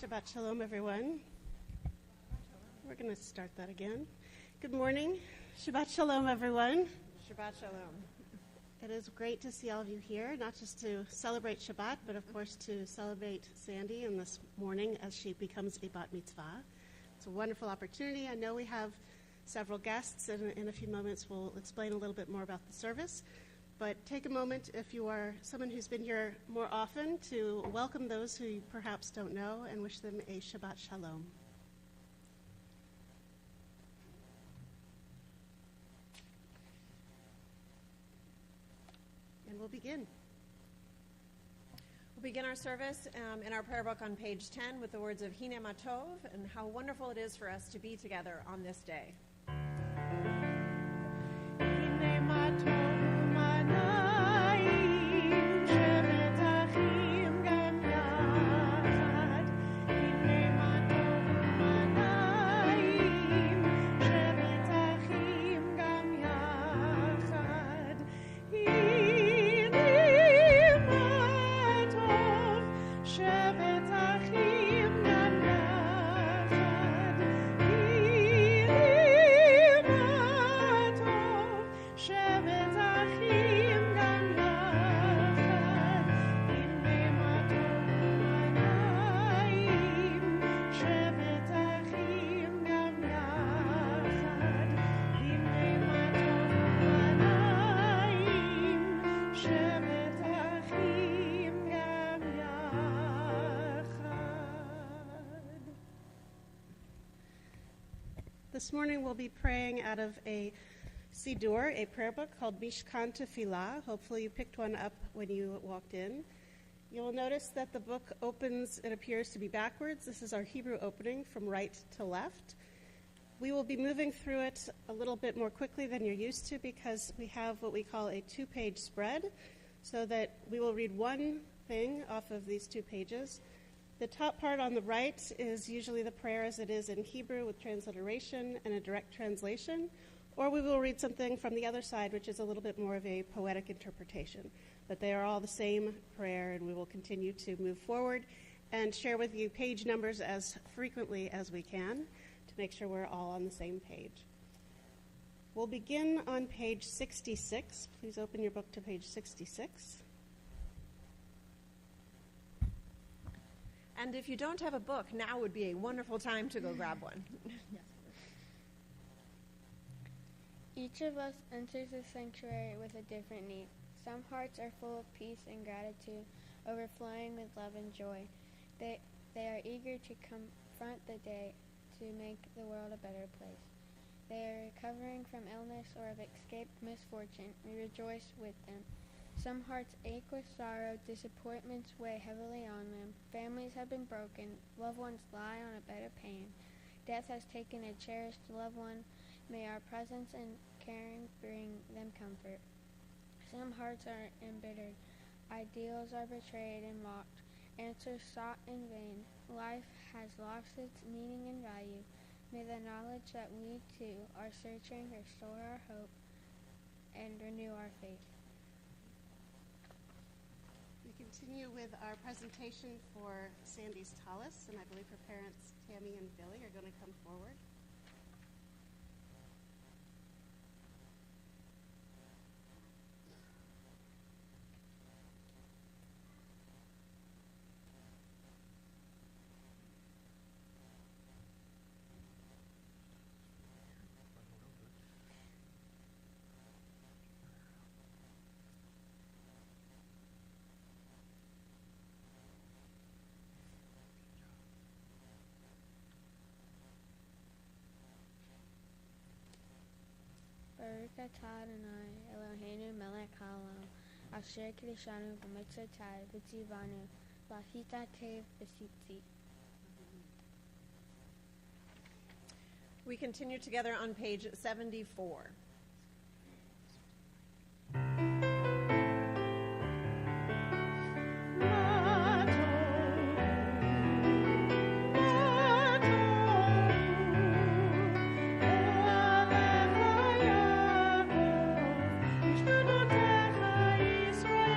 Shabbat Shalom, everyone. We're going to start that again. Good morning. Shabbat Shalom, everyone. Shabbat Shalom. It is great to see all of you here, not just to celebrate Shabbat, but of course to celebrate Sandy in this morning as she becomes a bat mitzvah. It's a wonderful opportunity. I know we have several guests, and in a few moments we'll explain a little bit more about the service. But take a moment, if you are someone who's been here more often, to welcome those who you perhaps don't know and wish them a Shabbat Shalom. And we'll begin. We'll begin our service in our prayer book on page 10 with the words of Hine Ma Tov, and how wonderful it is for us to be together on this day. Hine Ma Tov. This morning we'll be praying out of a Siddur, a prayer book called Mishkan Tefillah. Hopefully you picked one up when you walked in. You'll notice that the book opens, it appears to be backwards. This is our Hebrew opening from right to left. We will be moving through it a little bit more quickly than you're used to because we have what we call a two-page spread, so that we will read one thing off of these 2 pages. The top part on the right is usually the prayer as it is in Hebrew with transliteration and a direct translation, or we will read something from the other side, which is a little bit more of a poetic interpretation. But they are all the same prayer, and we will continue to move forward and share with you page numbers as frequently as we can to make sure we're all on the same page. We'll begin on page 66. Please open your book to page 66. And if you don't have a book, now would be a wonderful time to go grab one. Each of us enters the sanctuary with a different need. Some hearts are full of peace and gratitude, overflowing with love and joy. They are eager to confront the day to make the world a better place. They are recovering from illness or have escaped misfortune. We rejoice with them. Some hearts ache with sorrow, disappointments weigh heavily on them, families have been broken, loved ones lie on a bed of pain. Death has taken a cherished loved one. May our presence and caring bring them comfort. Some hearts are embittered, ideals are betrayed and mocked, answers sought in vain. Life has lost its meaning and value. May the knowledge that we too are searching restore our hope and renew our faith. We continue with our presentation for Sandy's Tallis, and I believe her parents, Tammy and Billy, are going to come forward. Baruch atah Adonai, Eloheinu melech haolam, asher kiddushanu b'mitzvotai v'tzivanu, la'asita tev b'tzitzit. We continue together on page 74. Israel,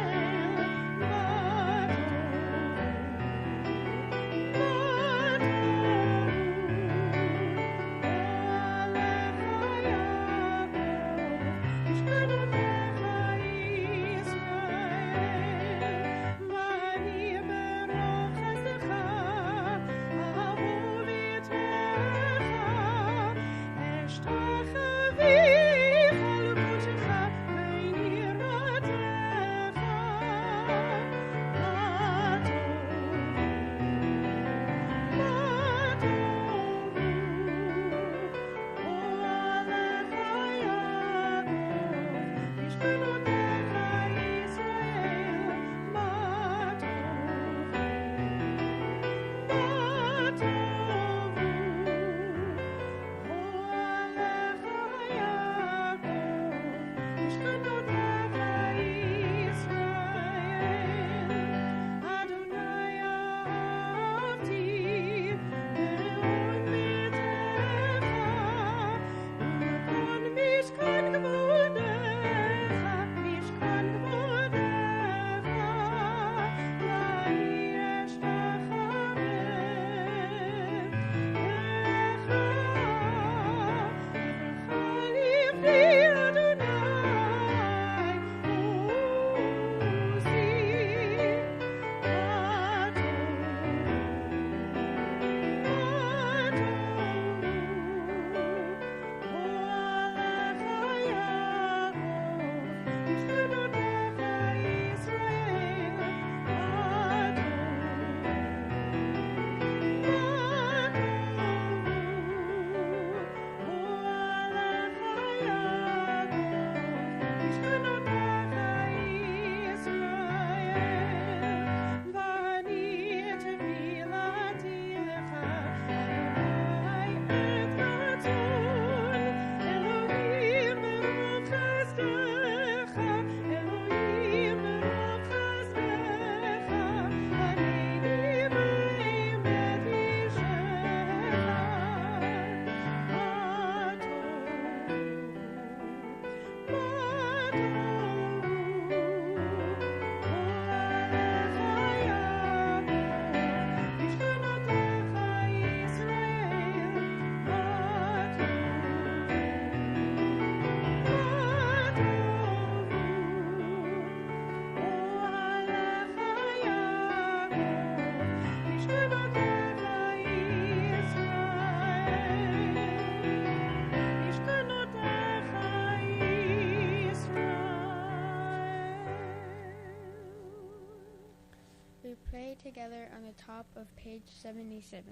Together on the top of page 77.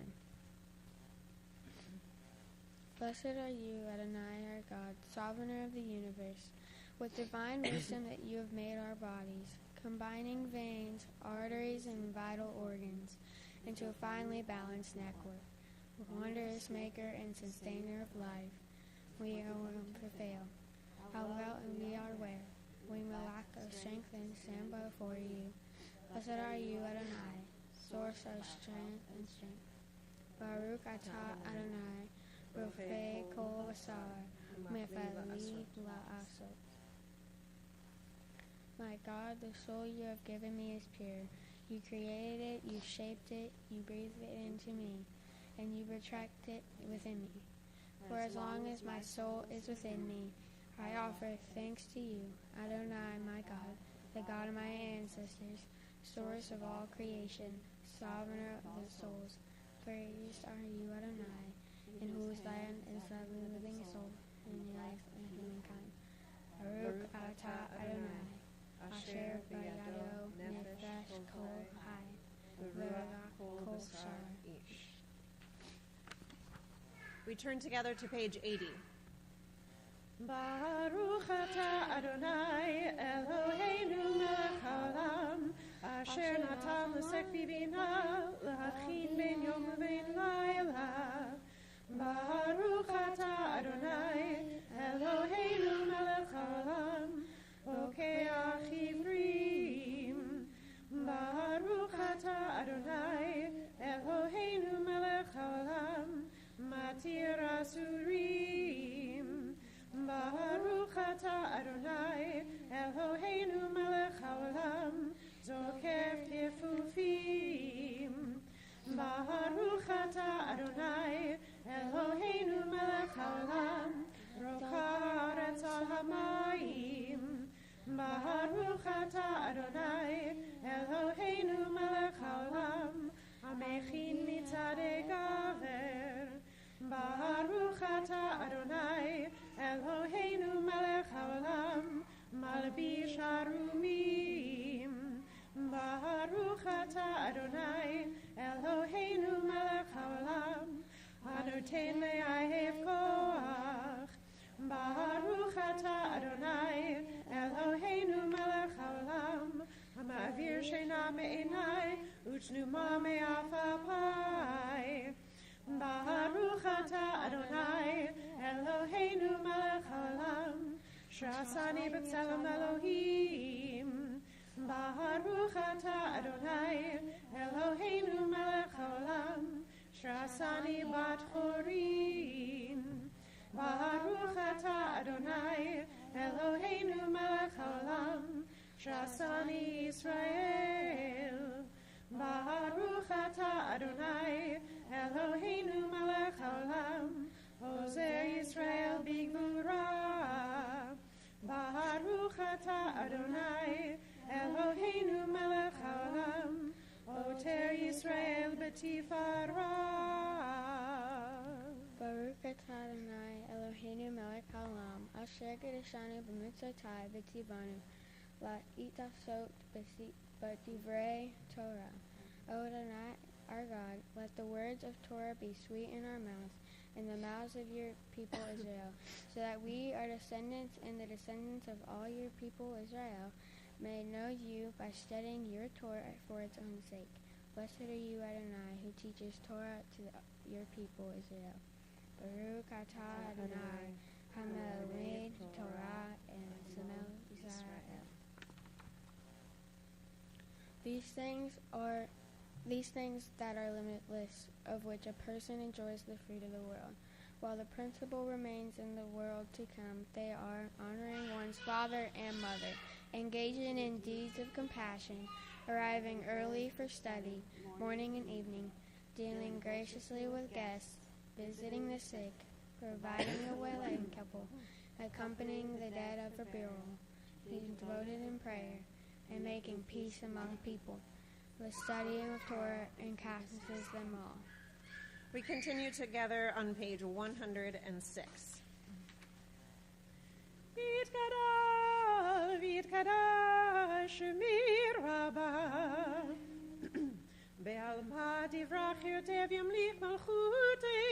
Blessed are you, Adonai, our God, sovereign of the universe. With divine wisdom that you have made our bodies, combining veins, arteries, and vital organs into a finely balanced network. Wondrous maker and sustainer of life, we are willing to fail. How well and we are aware. We will lack of strength and stand before you. Blessed are you, Adonai, source of strength and strength. Baruch atah Adonai, rofei kol basar, mefali la'asot. My God, the soul you have given me is pure. You created it, you shaped it, you breathed it into me, and you retract it within me. For as long as my soul is within me, I offer thanks to you, Adonai, my God, the God of my ancestors, source of all creation, sovereign of the souls. Praised are you, Adonai, in whose land is the living soul, and life and humankind. Baruch atah Adonai, asher b'yado nefesh kol hai, v'rach kol bashar ish. We turn together to page 80. Baruch atah Adonai Eloheinu melech haolam asher natan l'sek bibina l'hadchin ben yom u'ben layla. Baruch atah Adonai Eloheinu melech haolam bokeach ivrim. Baruch atah Adonai Eloheinu melech haolam matir asurim. Baruch atah Adonai Eloheinu melech haolam zokef tefufim. Baruch atah Adonai Eloheinu melech haolam rocha haaretz al hamayim. Baruch atah Adonai Eloheinu melech haolam amechin mitzadei gaver. Baruch atah Adonai Eloheinu melech haolam malbish harumim. Baruch atah Adonai Eloheinu melech haolam anoten le'ahev koach. Baruch atah Adonai Eloheinu Avir sheina me'enai, uchnuma me'afapai. Baruch atah Adonai, Eloheinu melech haolam, sh'asani b'tzelem Elohim. Baruch atah Adonai, Eloheinu melech haolam, sh'asani bat chorin. Baruch atah Adonai, Eloheinu melech haolam, sh'asani Yisrael. Baruch atah Adonai, Eloheinu melech haolam, ozer Yisrael b'gvura. Baruch atah Adonai, Eloheinu melech haolam, oter Yisrael b'tifara. Baruch atah Adonai, Eloheinu melech haolam, asher kedeshanu b'mitzvotai v'tivanu, la'itafsot b'divrei Torah. O Adonai, our God, let the words of Torah be sweet in our mouths, in the mouths of your people Israel, so that we, our descendants, and the descendants of all your people Israel, may know you by studying your Torah for its own sake. Blessed are you, Adonai, who teaches Torah to your people Israel. Baruch atah Adonai, hamelech Torah and Samel Israel. These things that are limitless, of which a person enjoys the fruit of the world. While the principle remains in the world to come, they are honoring one's father and mother, engaging in deeds of compassion, arriving early for study, morning and evening, dealing graciously with guests, visiting the sick, providing a waylaying couple, accompanying the dead of a burial, being devoted in prayer, and making peace among people. The studying of Torah encompasses them all. We continue together on page 106. Vitkada Shemir Rabba Be'alma divrach yotev yamlich malchuti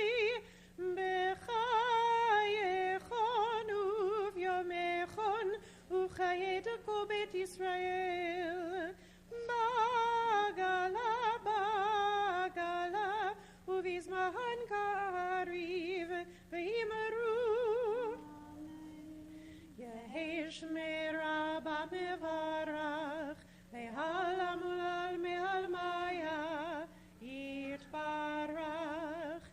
Bechayechon uvyomechon uchayetako bet Yisrael Bagala uvizmahan kariv veimaru Yehesh meraba mevarach mehalamulal mehalmaya Yitbarach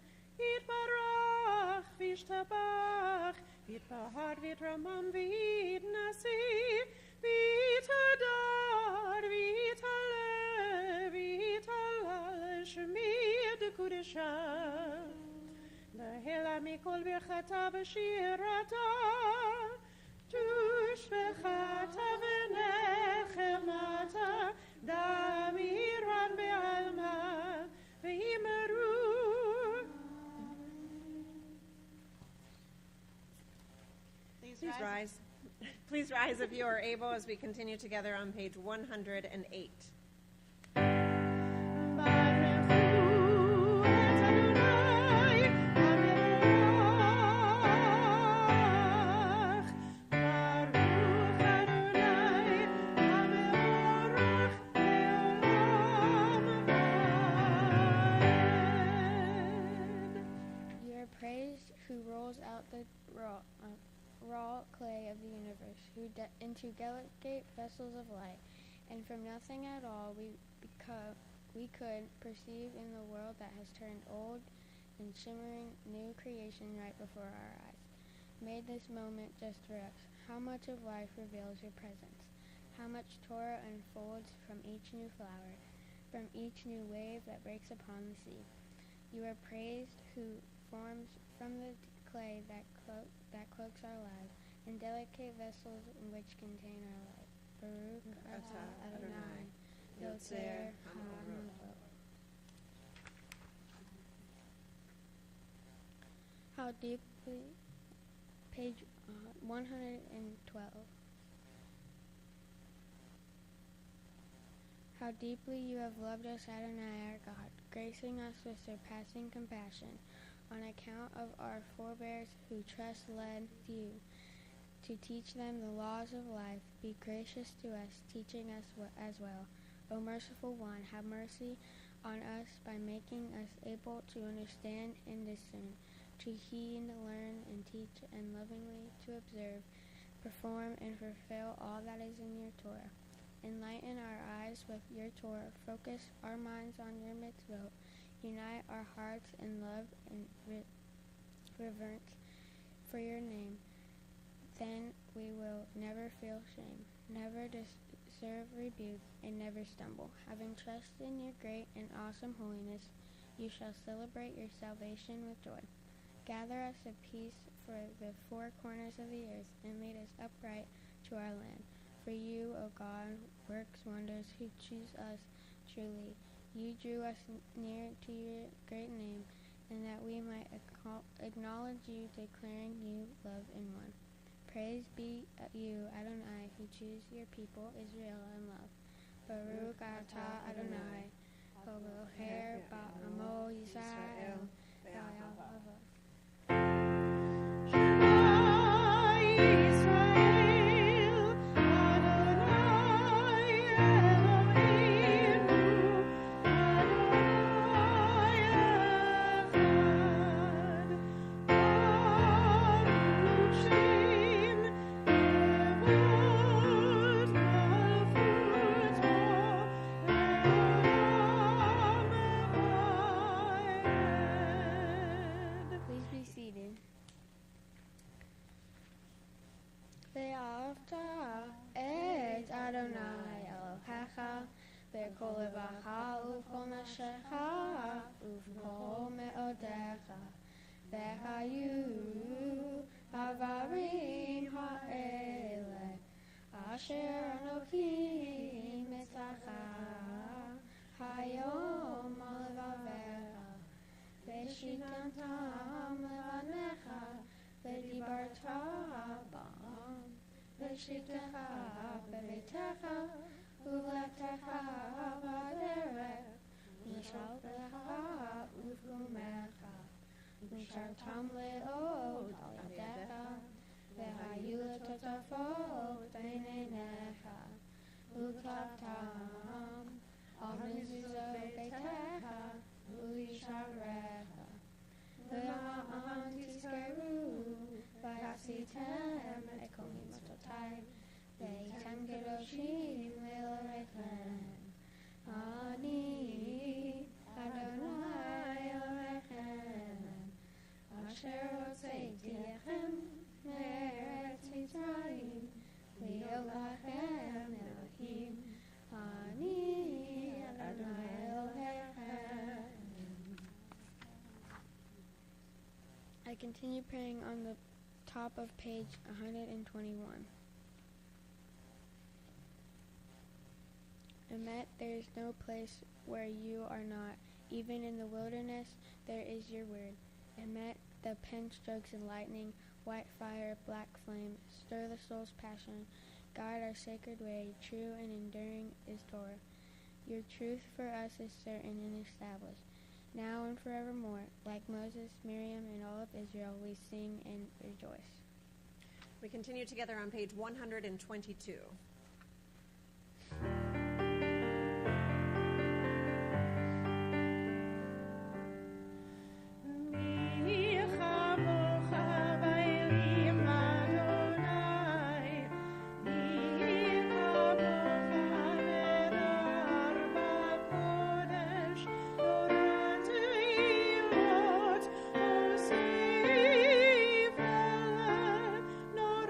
vishtabach Yitbahar vitramam vitnasi Vitadar vitalal shemir de kudesha Lahela mikol birchata b'shirata Tushbechata v'nechemata Damiran be'alma v'imeru. Please rise. Please rise if you are able as we continue together on page 108. Raw clay of the universe, who into delicate vessels of light, and from nothing at all we could perceive in the world that has turned old and shimmering new creation right before our eyes. Made this moment just for us. How much of life reveals your presence? How much Torah unfolds from each new flower, from each new wave that breaks upon the sea. You are praised, who forms from the clay that cloaks our lives, and delicate vessels in which contain our life. Baruch atah Adonai, Yotzer HaMavot. How deeply, page 112. How deeply you have loved us, Adonai, our God, gracing us with surpassing compassion, on account of our forebears who trust led you, to teach them the laws of life. Be gracious to us, teaching us as well. O merciful one, have mercy on us by making us able to understand and discern, to heed, learn, and teach, and lovingly to observe, perform, and fulfill all that is in your Torah. Enlighten our eyes with your Torah, focus our minds on your mitzvot, unite our hearts in love and reverence for your name. Then we will never feel shame, never deserve rebuke, and never stumble. Having trust in your great and awesome holiness, you shall celebrate your salvation with joy. Gather us a peace for the four corners of the earth, and lead us upright to our land. For you, O God, works wonders, who choose us truly. You drew us near to your great name, and that we might acknowledge you, declaring you love in one. Praise be you, Adonai, who choose your people, Israel, in love. Baruch atah Adonai, Eloher ba'amo Yisrael, V'ayavavah. בכל לבך ובכל נפשך ובכל מאודיך והיו הדברים האלה אשר אלוהים מצאך היום על לבביך ושיתנתם לבניך ודיברת בם ושיתך בביתך ולכתך בדרך, ושלתך ובקומך, ושרתם לעוד על ידיך, והיו לטוטפות בין עיניך, וכתבתם על מזוזות ביתך וישעריך. ולעם תזכרו, ועשיתם את כל מצוותיי, והייתם קדושים לאלוהיכם. אני אדוני אלוהיכם, אשר הוצאתיכם מארץ מצרים, להיות לכם אלוהים. אני אדוני אלוהיכם. I continue praying on the top of page 121. Emet, there is no place where you are not. Even in the wilderness, there is your word. Emet, the pen strokes and lightning, white fire, black flame, stir the soul's passion. Guide our sacred way, true and enduring is Torah. Your truth for us is certain and established. Now and forevermore, like Moses, Miriam, and all of Israel, we sing and rejoice. We continue together on page 122. Nor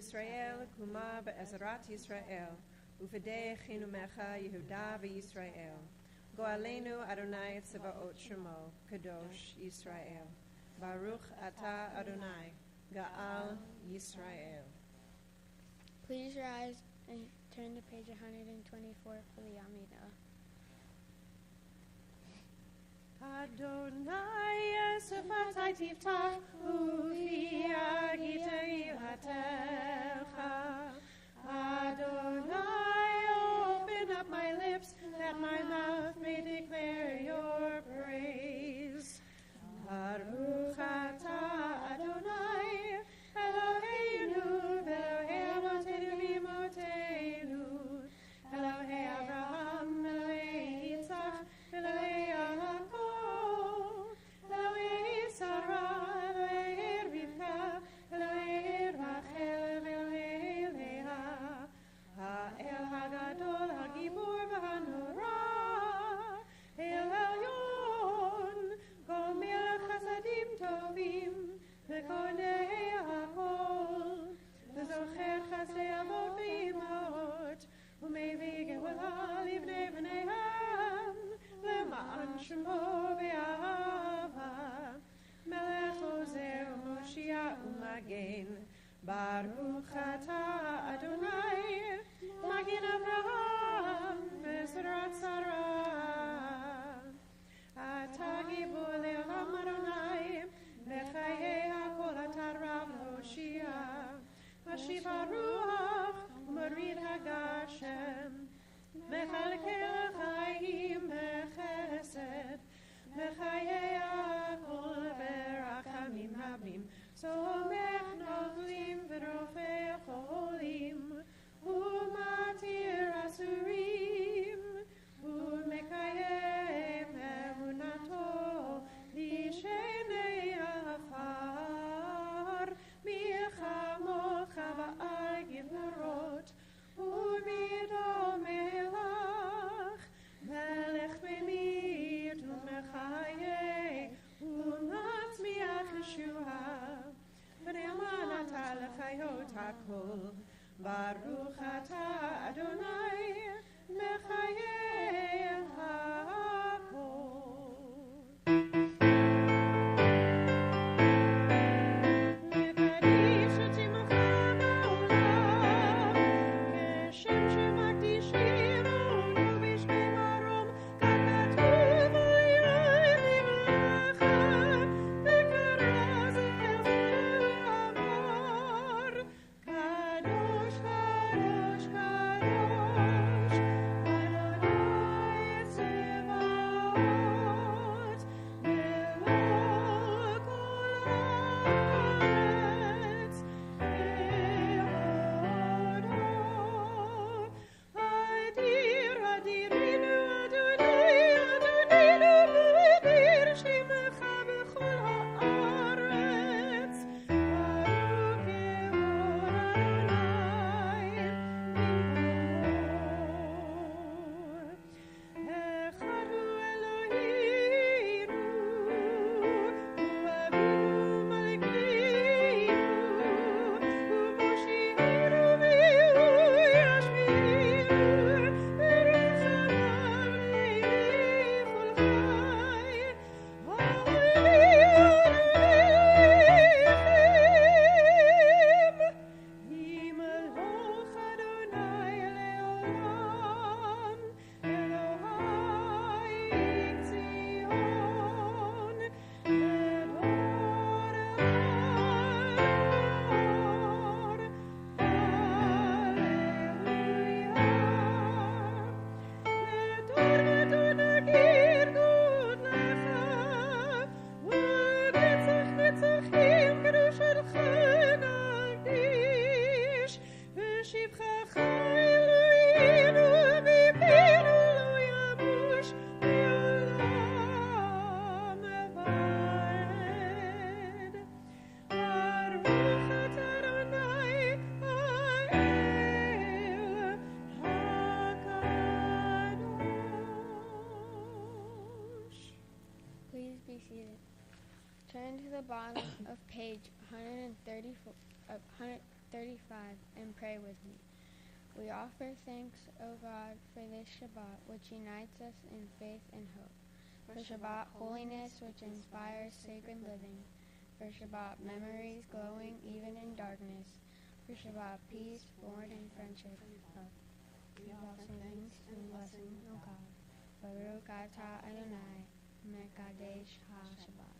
Yisrael, Kuma be'ezrat Yisrael, ufedei chinumecha Yehuda v'Yisrael. Goalenu Adonai Tzevaot Shemo, Kadosh Yisrael. Baruch Ata Adonai, Gaal Yisrael. Please rise and turn to page 124 for the Amidah. Adonai Yesufat Tiftach Ufi Agitei Hatecha. Adonai, open up my lips that my mouth may declare your praise. Baruch Ata Adonai, Eloheinu v'Elohei Avotenu v'Imotenu, Elohei Avraham, Elohei Yitzchak, Elohei Yaakov, Elohei Sarah, Elohei Rivka, Elohei Rachel, Elohei Leah, Ha'el Hagadol, Hagibor v'Hanora, El Elyon, Gomel Chasadim Tovim, V'Konei HaKol, V'Zocher Chasdei Avot V'Imot, U'Mevei Geula Livnei B'nei Ham, L'ma'an Shemo V'Ahava, Melech Ozer Moshiach U'Magen, Baruch Ata Adonai, Magen Avraham, V'Zrat Sarah. Ata Gibor Le'olam Adonai, V'chayei HaKol Ata Rav Hoshia, Mashiv HaRuach, U'Morid HaGashem, Mechalkel Chaim B'Chesed, V'chayei HaKol V'Rachamim Rabim, Somech Noflim V'Rofei Cholim, U'Matir Asurim, U'Mekayem Emunato, Lishenei Afar, Milchamocha V'al Givurot, U'Mido Melach, Melech Memit U'Mechayei, U'Matzmiach Yeshua, V'Ne'aman Ata L'Chayot HaKol, Baruch Ata Adonai, Mechayei HaKol. Turn to the bottom of page 134 135 and pray with me. We offer thanks, O God, for this Shabbat, which unites us in faith and hope. For Shabbat, holiness, which inspires sacred living. For Shabbat, memories glowing even in darkness. For Shabbat, peace born in friendship and love. We offer thanks and blessing, O God. Baruch atah Adonai, Mekadesh HaShabbat.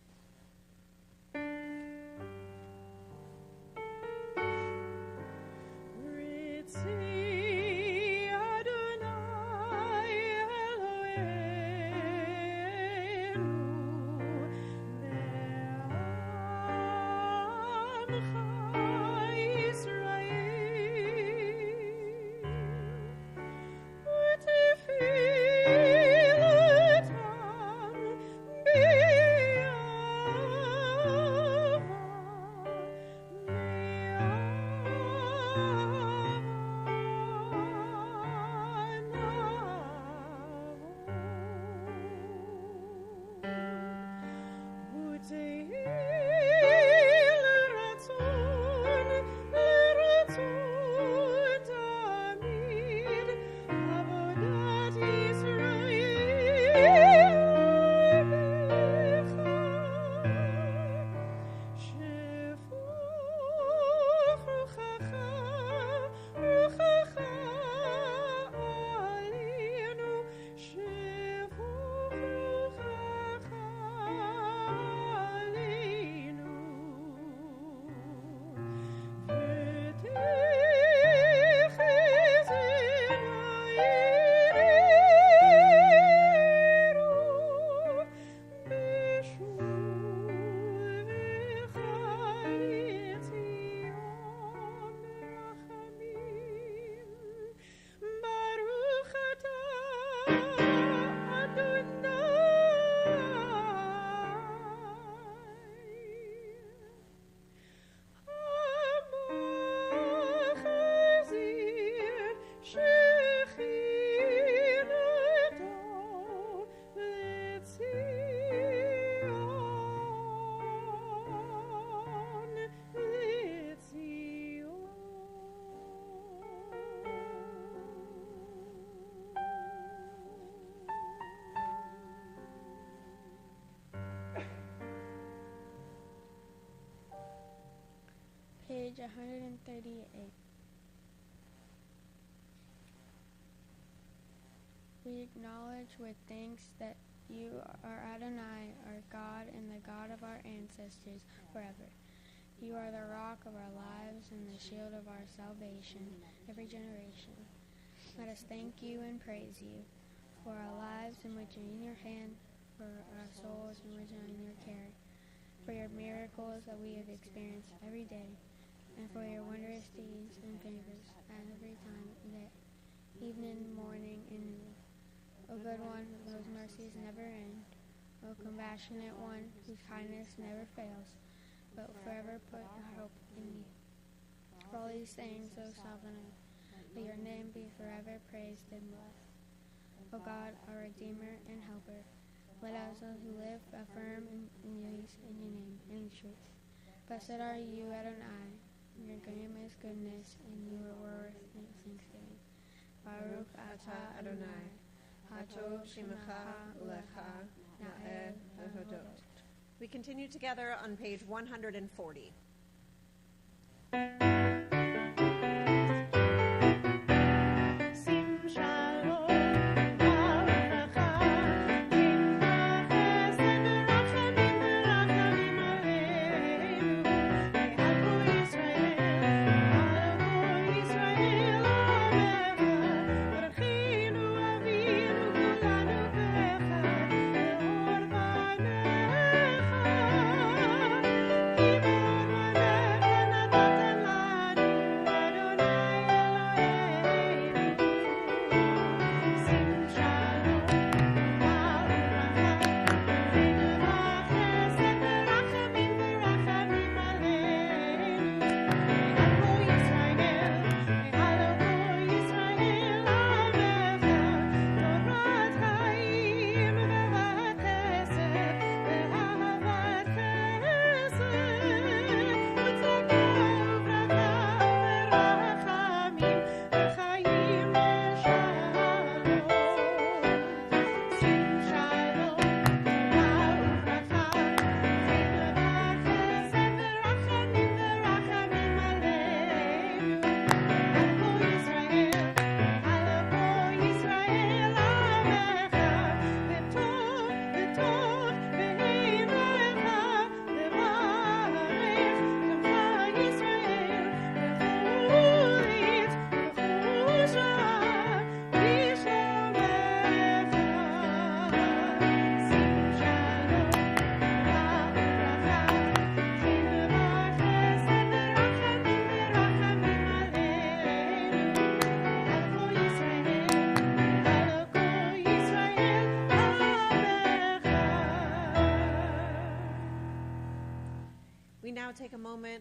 Page 138. We acknowledge with thanks that you are Adonai, our God, and the God of our ancestors forever. You are the rock of our lives and the shield of our salvation, every generation. Let us thank you and praise you for our lives in which are in your hand, for our souls in which are in your care, for your miracles that we have experienced every day, and for your wondrous deeds and favors every time, that evening, morning, and noon. O good one, whose mercies never end, O compassionate one, whose kindness never fails, but forever put our hope in you. For all these things, O sovereign, let your name be forever praised and blessed. O God, our Redeemer and Helper, let us who live affirm in your name and truth. Blessed are you, Adonai. Your name is goodness, and you are worth thanksgiving. Baruch atah Adonai, hatov shimecha ulecha na'eh v'hodot. We continue together on page 140. Amen.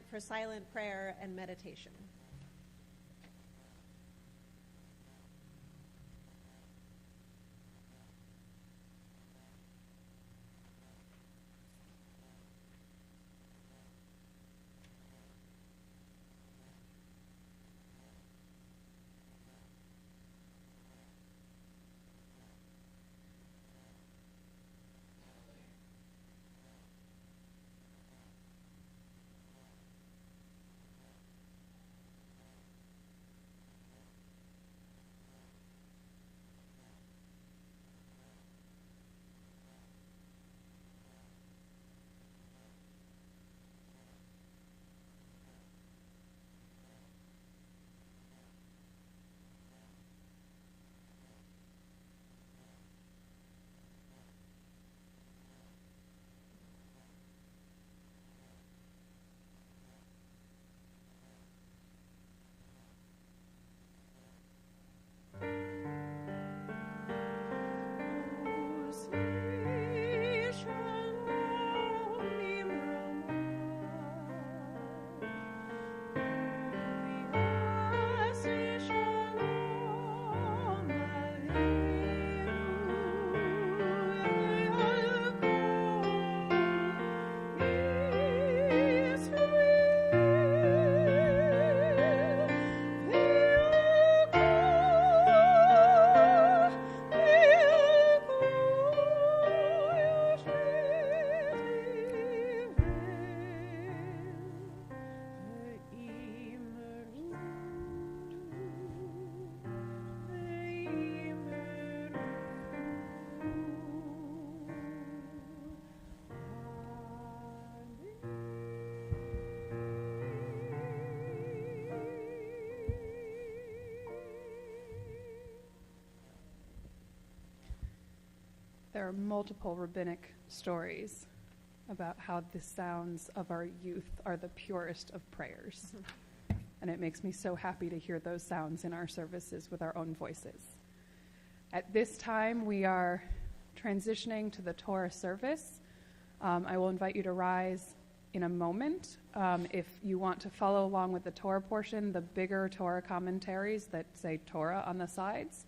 moment for silent prayer and meditation. There are multiple rabbinic stories about how the sounds of our youth are the purest of prayers. And it makes me so happy to hear those sounds in our services with our own voices. At this time, we are transitioning to the Torah service. I will invite you to rise in a moment. If you want to follow along with the Torah portion, the bigger Torah commentaries that say Torah on the sides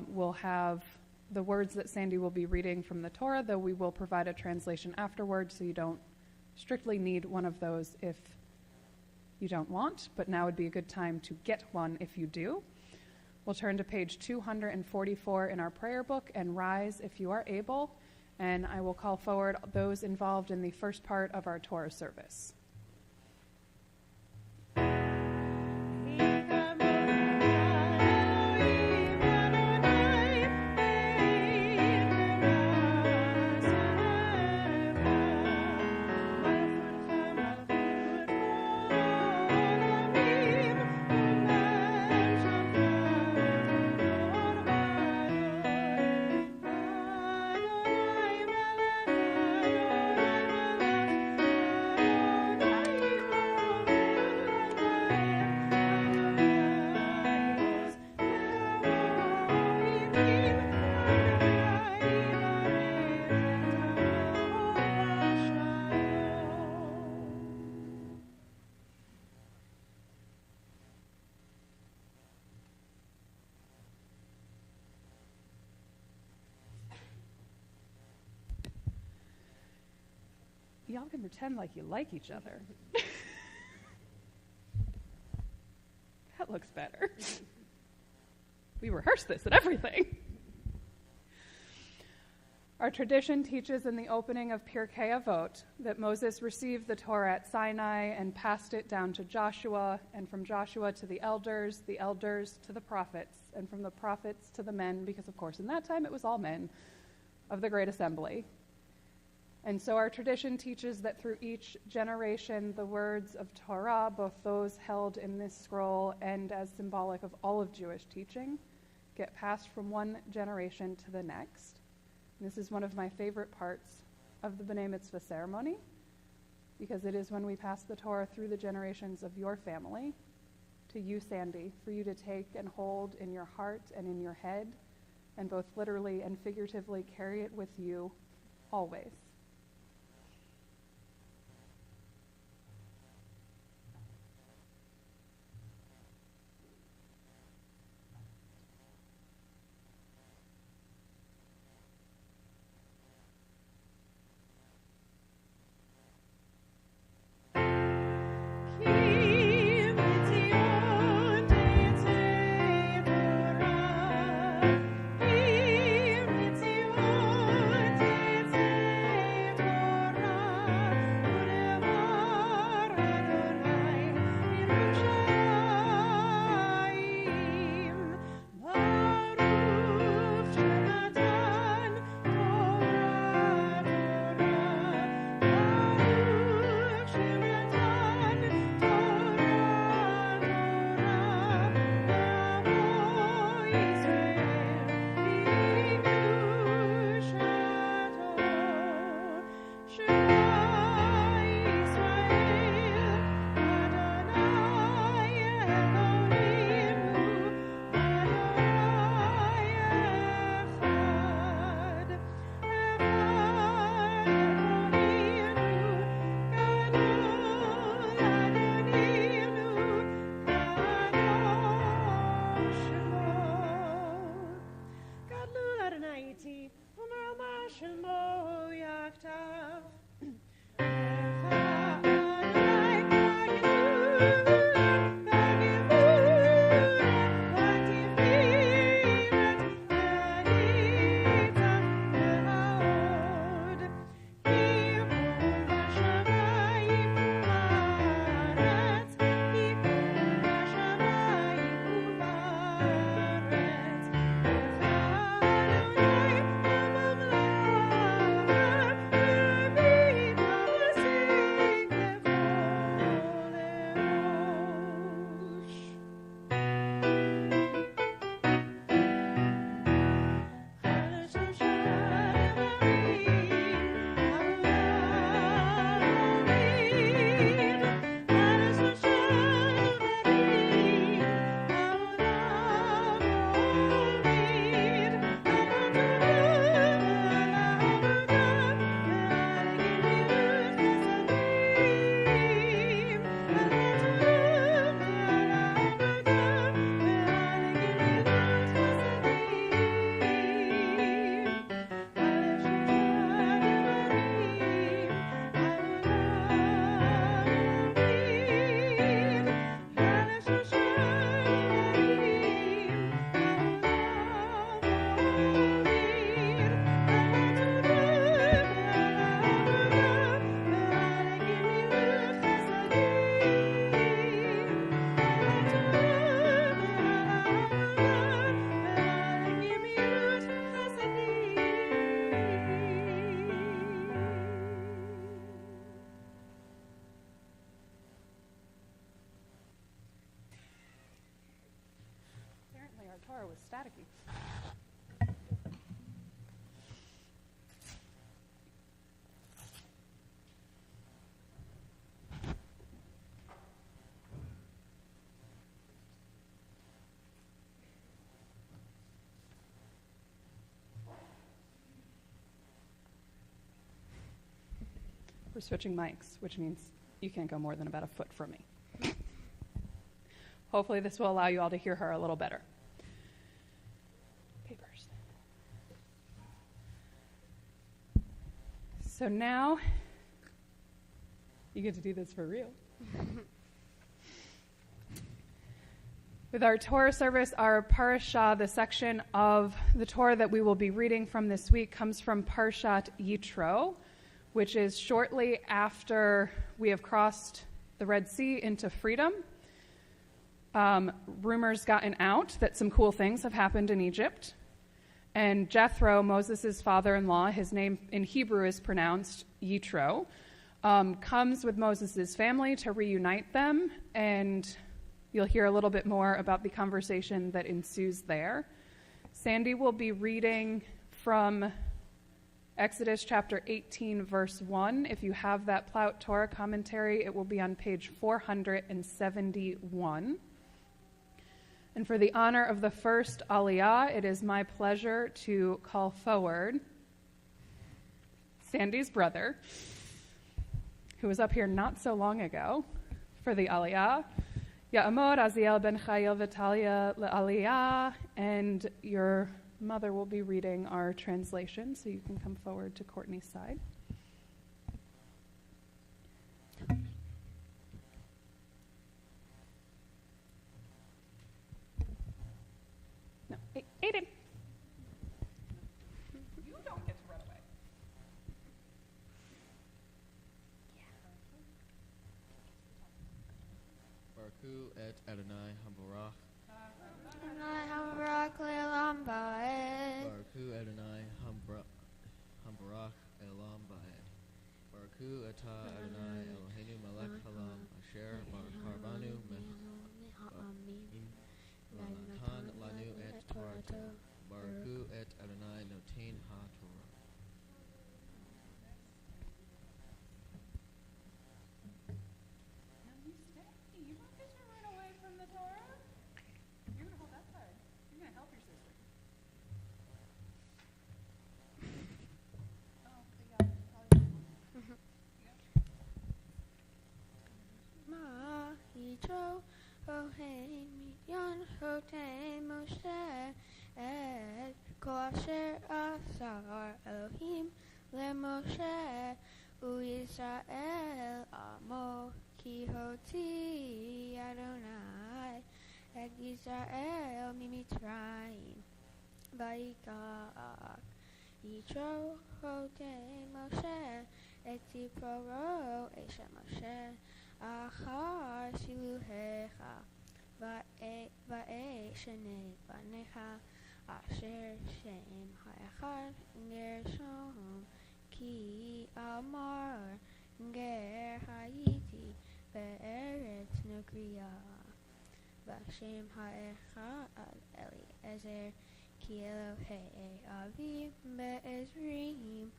will have the words that Sandy will be reading from the Torah, though we will provide a translation afterwards, so you don't strictly need one of those if you don't want, but now would be a good time to get one if you do. We'll turn to page 244 in our prayer book and rise if you are able, and I will call forward those involved in the first part of our Torah service. Y'all can pretend like you like each other. That looks better. We rehearsed this and everything. Our tradition teaches in the opening of Pirkei Avot that Moses received the Torah at Sinai and passed it down to Joshua, and from Joshua to the elders to the prophets, and from the prophets to the men, because of course in that time it was all men, of the Great Assembly. And so our tradition teaches that through each generation, the words of Torah, both those held in this scroll and as symbolic of all of Jewish teaching, get passed from one generation to the next. And this is one of my favorite parts of the B'nai Mitzvah ceremony, because it is when we pass the Torah through the generations of your family to you, Sandy, for you to take and hold in your heart and in your head, and both literally and figuratively carry it with you always. Torah was staticky. We're switching mics, which means you can't go more than about a foot from me. Hopefully this will allow you all to hear her a little better. Papers. So now you get to do this for real. With our Torah service, our parashah, the section of the Torah that we will be reading from this week, comes from Parshat Yitro, which is shortly after we have crossed the Red Sea into freedom. Rumors gotten out that some cool things have happened in Egypt. And Jethro, Moses' father-in-law, his name in Hebrew is pronounced Yitro, comes with Moses' family to reunite them. And you'll hear a little bit more about the conversation that ensues there. Sandy will be reading from Exodus chapter 18, verse 1. If you have that Plout Torah commentary, it will be on page 471. And for the honor of the first Aliyah, it is my pleasure to call forward Sandy's brother, who was up here not so long ago for the Aliyah, Ya'amod Aziel ben Chayil Vitalia le'Aliyah, and your mother will be reading our translation, so you can come forward to Courtney's side. No, Aiden. You don't get to run away. Baruchu et Adonai Hambarach. Baruchu Adonai Hambarach Elam Ba'ed. Baruchu atah Adonai Eloheinu melech halam asher barakarbanu Lanatan lanu et Torah. Baruchu et Adonai notain ha-Torah. No, you stay. You don't get to run away from the Torah. You're going to hold that side. You're going to help your sister. Ma Yitro Ohein Midyan Hotein Moshe Et Kol Asher Asar Elohim LeMoshe UYisrael Amo Ki Hoti Adonai Et Yisrael Mimitzrayim Vayikach Yitro Hotein Moshe Et Ziporo Eshem Moshe Achar Shiluhecha Va'e Shnei Banecha Asher Shem Ha'echad Gershom Ki Amar Ger Hayiti Be'eretz Nukriya V'Shem Ha'echad Eliezer Ki Elohei Avi Be'ezrim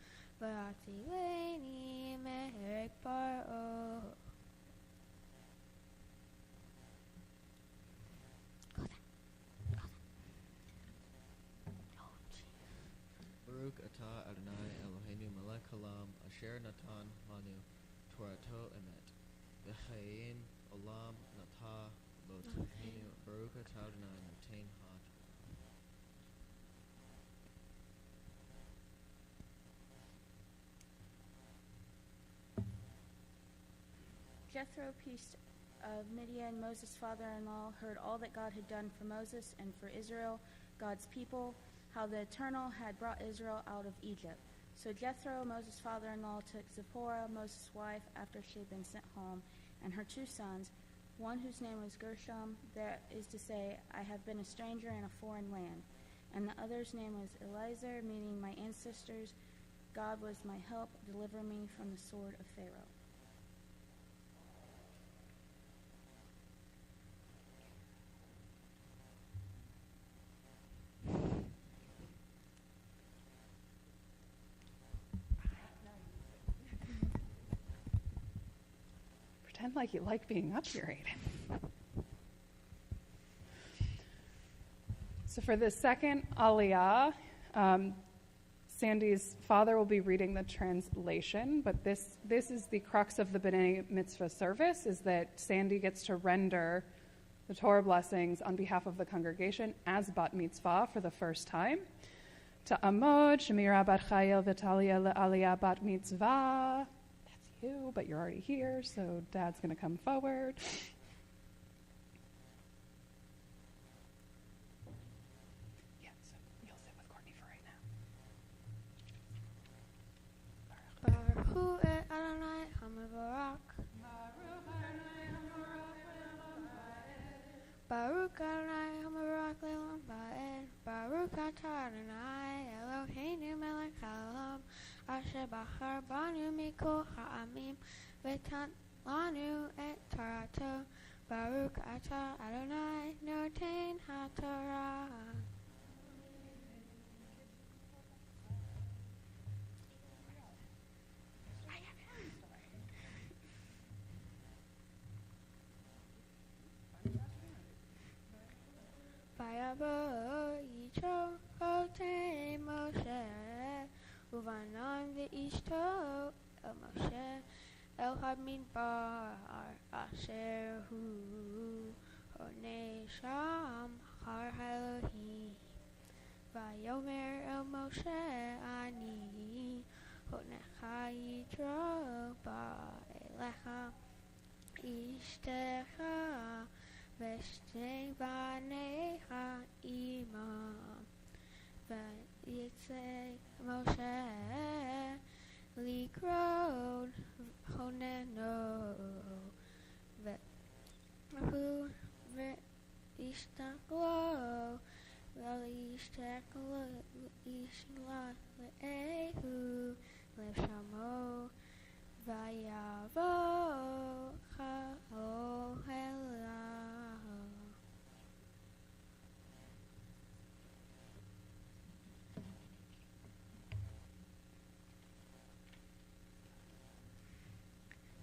V'atzileni Me'erek Paro. Baruch atah Adonai Eloheinu melech halam asher natan lanu Torato emet v'chayin olam natah lo tzidkenu. Baruch atah Adonai notain ha-Torah. Jethro, priest of Midian, Moses' father-in-law, heard all that God had done for Moses and for Israel, God's people, how the Eternal had brought Israel out of Egypt. So Jethro, Moses' father-in-law, took Zipporah, Moses' wife, after she had been sent home, and her 2 sons, one whose name was Gershom, that is to say, I have been a stranger in a foreign land, and the other's name was Eliezer, meaning my ancestors, God was my help, deliver me from the sword of Pharaoh. sound like you like being up here, Aiden. So for the second Aliyah, Sandy's father will be reading the translation, but this is the crux of the B'nai Mitzvah service, is that Sandy gets to render the Torah blessings on behalf of the congregation as Bat Mitzvah for the first time. Ta'amod, Shemira Bat Chayil Vitalia Le'aliyah Bat Mitzvah. That's you, but you're already here, so Dad's going to come forward. Yeah, so you'll sit with Courtney for right now. Baruch Hu et Adonai HaMevorach. Baruch Adonai HaMevorach Le'olam Ba'ed. Baruch Atah Adonai Eloheinu Melech Haolam Asher Bachar Banu Mikol Ha'amim V'natan Lanu et Torato. Baruch Atah Adonai Noten HaTorah. Vayavo Yitro Ote Moshe Uvanon V'ishto El Moshe El Hamidbar Asher Hu Honei Sham Har Elohim Vayomer El Moshe Ani Honecha Yitro Ba'elecha Ishtecha V'shtei banecha imam V'yitzei Moshe Likrod honeno V'hu V'ishtaklo V'ishtaklo V'ishla V'ehu V'shamo V'yavo Cha'ohelah.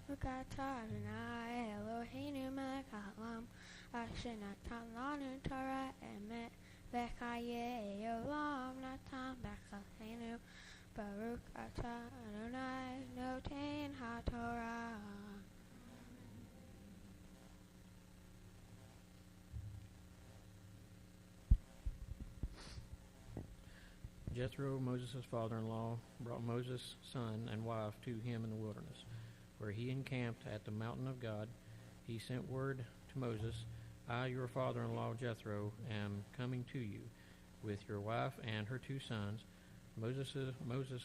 Baruch atah Adonai Eloheinu melech haolam asher natan lanu Torah emet v'chayei olam natan b'chaleinu. Baruch atah Adonai noten haTorah. Jethro, Moses' father-in-law, brought Moses' son and wife to him in the wilderness, where he encamped at the mountain of God. He sent word to Moses, I, your father-in-law Jethro, am coming to you with your wife and her 2 sons. Moses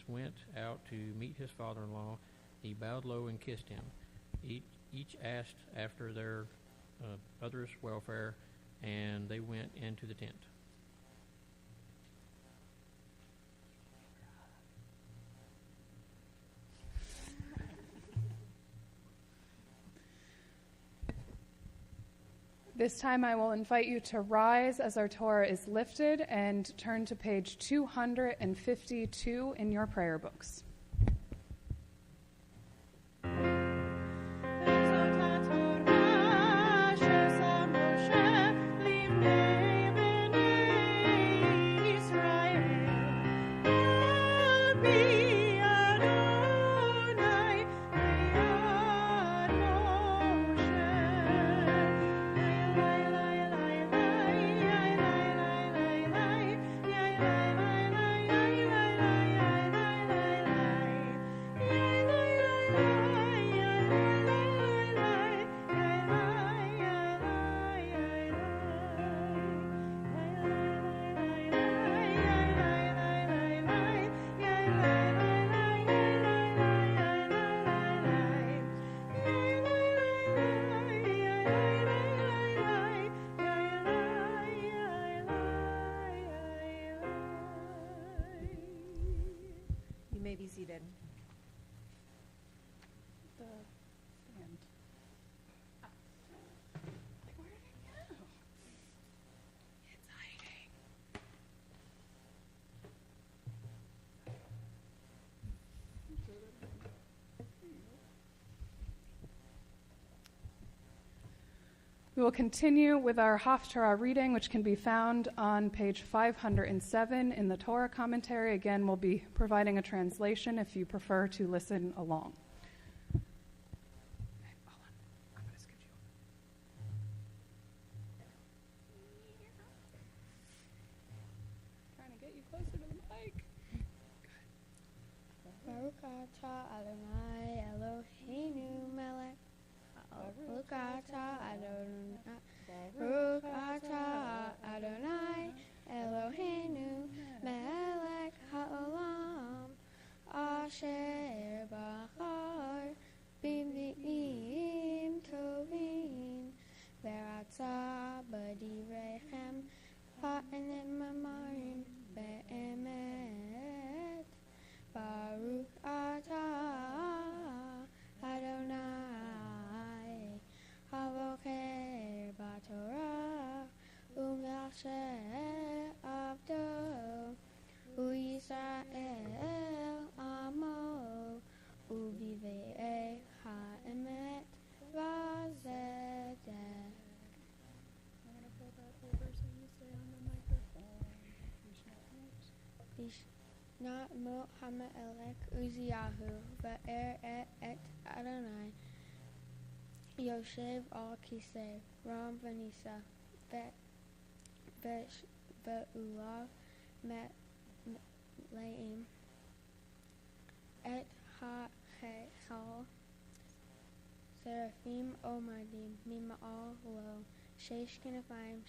went out to meet his father-in-law. He bowed low and kissed him. Each asked after their other's welfare, and they went into the tent. This time I will invite you to rise as our Torah is lifted and turn to page 252 in your prayer books. We will continue with our Haftarah reading, which can be found on page 507 in the Torah commentary. Again, we'll be providing a translation if you prefer to listen along. Trying to get you closer to the mic. Baruch atah Adonai Eloheinu melech Baruch atah Adonai Baruch atah Adonai Eloheinu melech haolam asher bachar b'mi'im tovim v'ratzah b'divrei ha'enem amarim be'emet Baruch atah Adonai Havocher b'Torah u'm'asher avdo u'Yisrael amo u'b'vei ha'emet v'zedek. I'm going to pull that over so you stay on the microphone. Not Mo Hamelech Uziyahu, Va'er et Adonai, Yoshev al Kisei, Ram Vanisa, Ve'ulav Le'im, et ha'hal, Seraphim Omadim, Mima'al Lo, Sheish Kinefayim,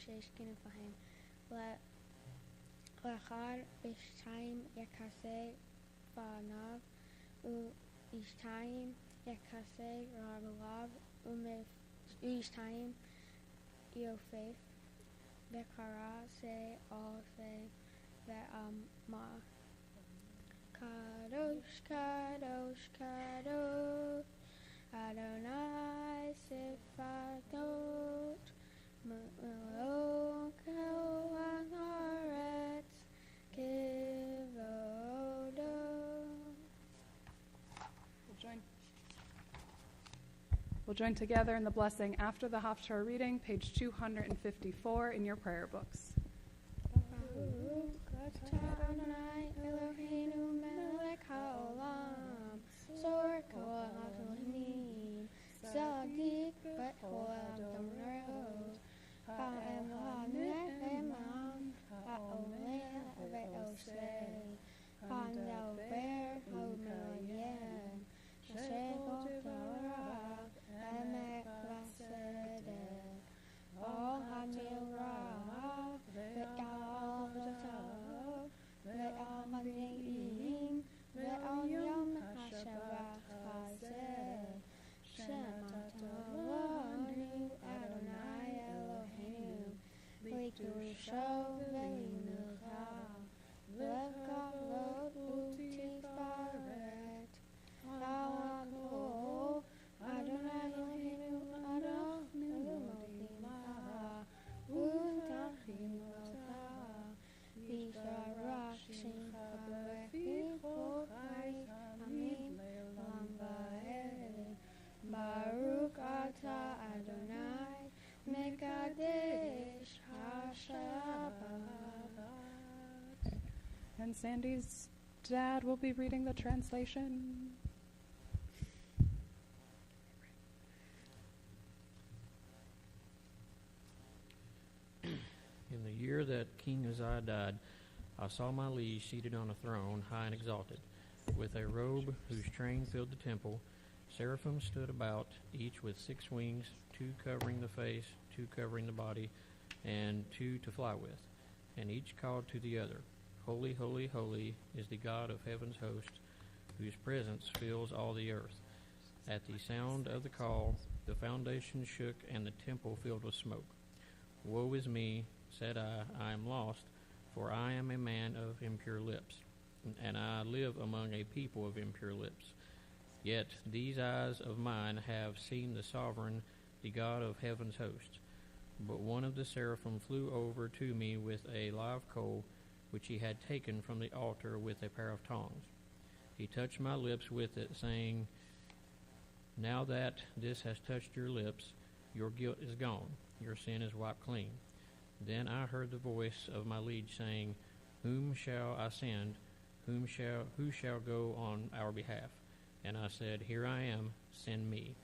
Lechad Ishtayim Yakaseh Fanav Ishtayim Yakaseh Ragalav Ishtayim Yofef Bekara Se Al Se Ve'ama Kadosh Kadosh Kadosh Adonai Sifatot Melok Haaretz Kivodo. We'll join together in the blessing after the Haftarah reading, page 254 in your prayer books. Baruch atah Adonai Eloheinu melech haolam, sor kol ha'olamim, tzadik b'kol ha'adamot, ha'em ha'ne'eman, ha'oleh ve'oseh, ha'ne'over ha'u'melayeh, shechol Torah, emek v'tzedek, all ha'milrah, ve'al v'tov, ve'al ha'ne'im, ve'al yom ha'shabbat hazeh, Shema Tolanu Adonai Eloheinu, L'kidusho ve'linucha, v'kavod u'tifaret, Ha'akol Adonai Eloheinu Adonai Eloheinu U'tachim Lota, V'sharach Shimcha V'chichot Ha'amim Le'olam Va'ed. Baruch atah Adonai Mekadesh HaShabbat. And Sandy's dad will be reading the translation. In the year that King Uzziah died, I saw my liege seated on a throne, high and exalted, with a robe whose train filled the temple. Seraphim stood about, each with 6 wings, 2 covering the face, 2 covering the body, and 2 to fly with. And each called to the other, Holy, holy, holy is the God of heaven's host, whose presence fills all the earth. At the sound of the call, the foundation shook, and the temple filled with smoke. Woe is me, said I am lost, for I am a man of impure lips, and I live among a people of impure lips. Yet these eyes of mine have seen the sovereign, the God of heaven's host. But one of the seraphim flew over to me with a live coal, which he had taken from the altar with a pair of tongs. He touched my lips with it, saying, Now that this has touched your lips, your guilt is gone, your sin is wiped clean. Then I heard the voice of my liege saying, Whom shall I send? Who shall go on our behalf? And I said, Here I am, send me.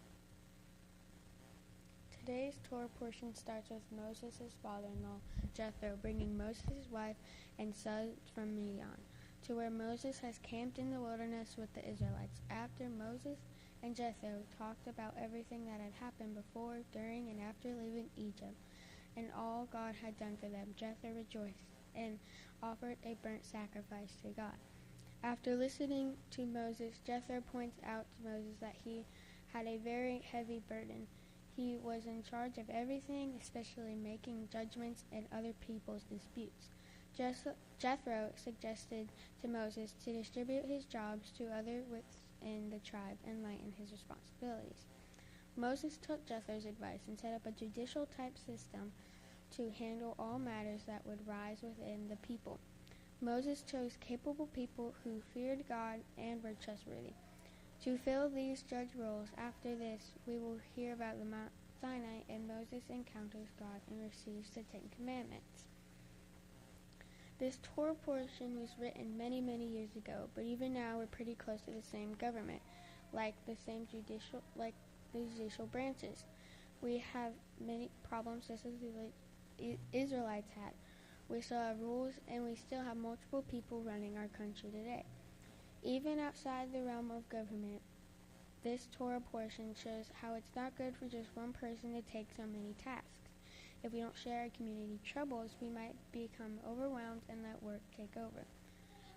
Today's Torah portion starts with Moses' father-in-law, Jethro, bringing Moses' wife and sons from Midian to where Moses has camped in the wilderness with the Israelites. After Moses and Jethro talked about everything that had happened before, during, and after leaving Egypt, and all God had done for them, Jethro rejoiced and offered a burnt sacrifice to God. After listening to Moses, Jethro points out to Moses that he had a very heavy burden. He was in charge of everything, especially making judgments in other people's disputes. Jethro suggested to Moses to distribute his jobs to others within the tribe and lighten his responsibilities. Moses took Jethro's advice and set up a judicial-type system to handle all matters that would rise within the people. Moses chose capable people who feared God and were trustworthy. To fill these judge roles, after this, we will hear about the Mount Sinai, and Moses encounters God and receives the Ten Commandments. This Torah portion was written many, many years ago, but even now we're pretty close to the same government, like the judicial branches. We have many problems just as the Israelites had. We still have rules, and we still have multiple people running our country today. Even outside the realm of government, this Torah portion shows how it's not good for just one person to take so many tasks. If we don't share our community troubles, we might become overwhelmed and let work take over.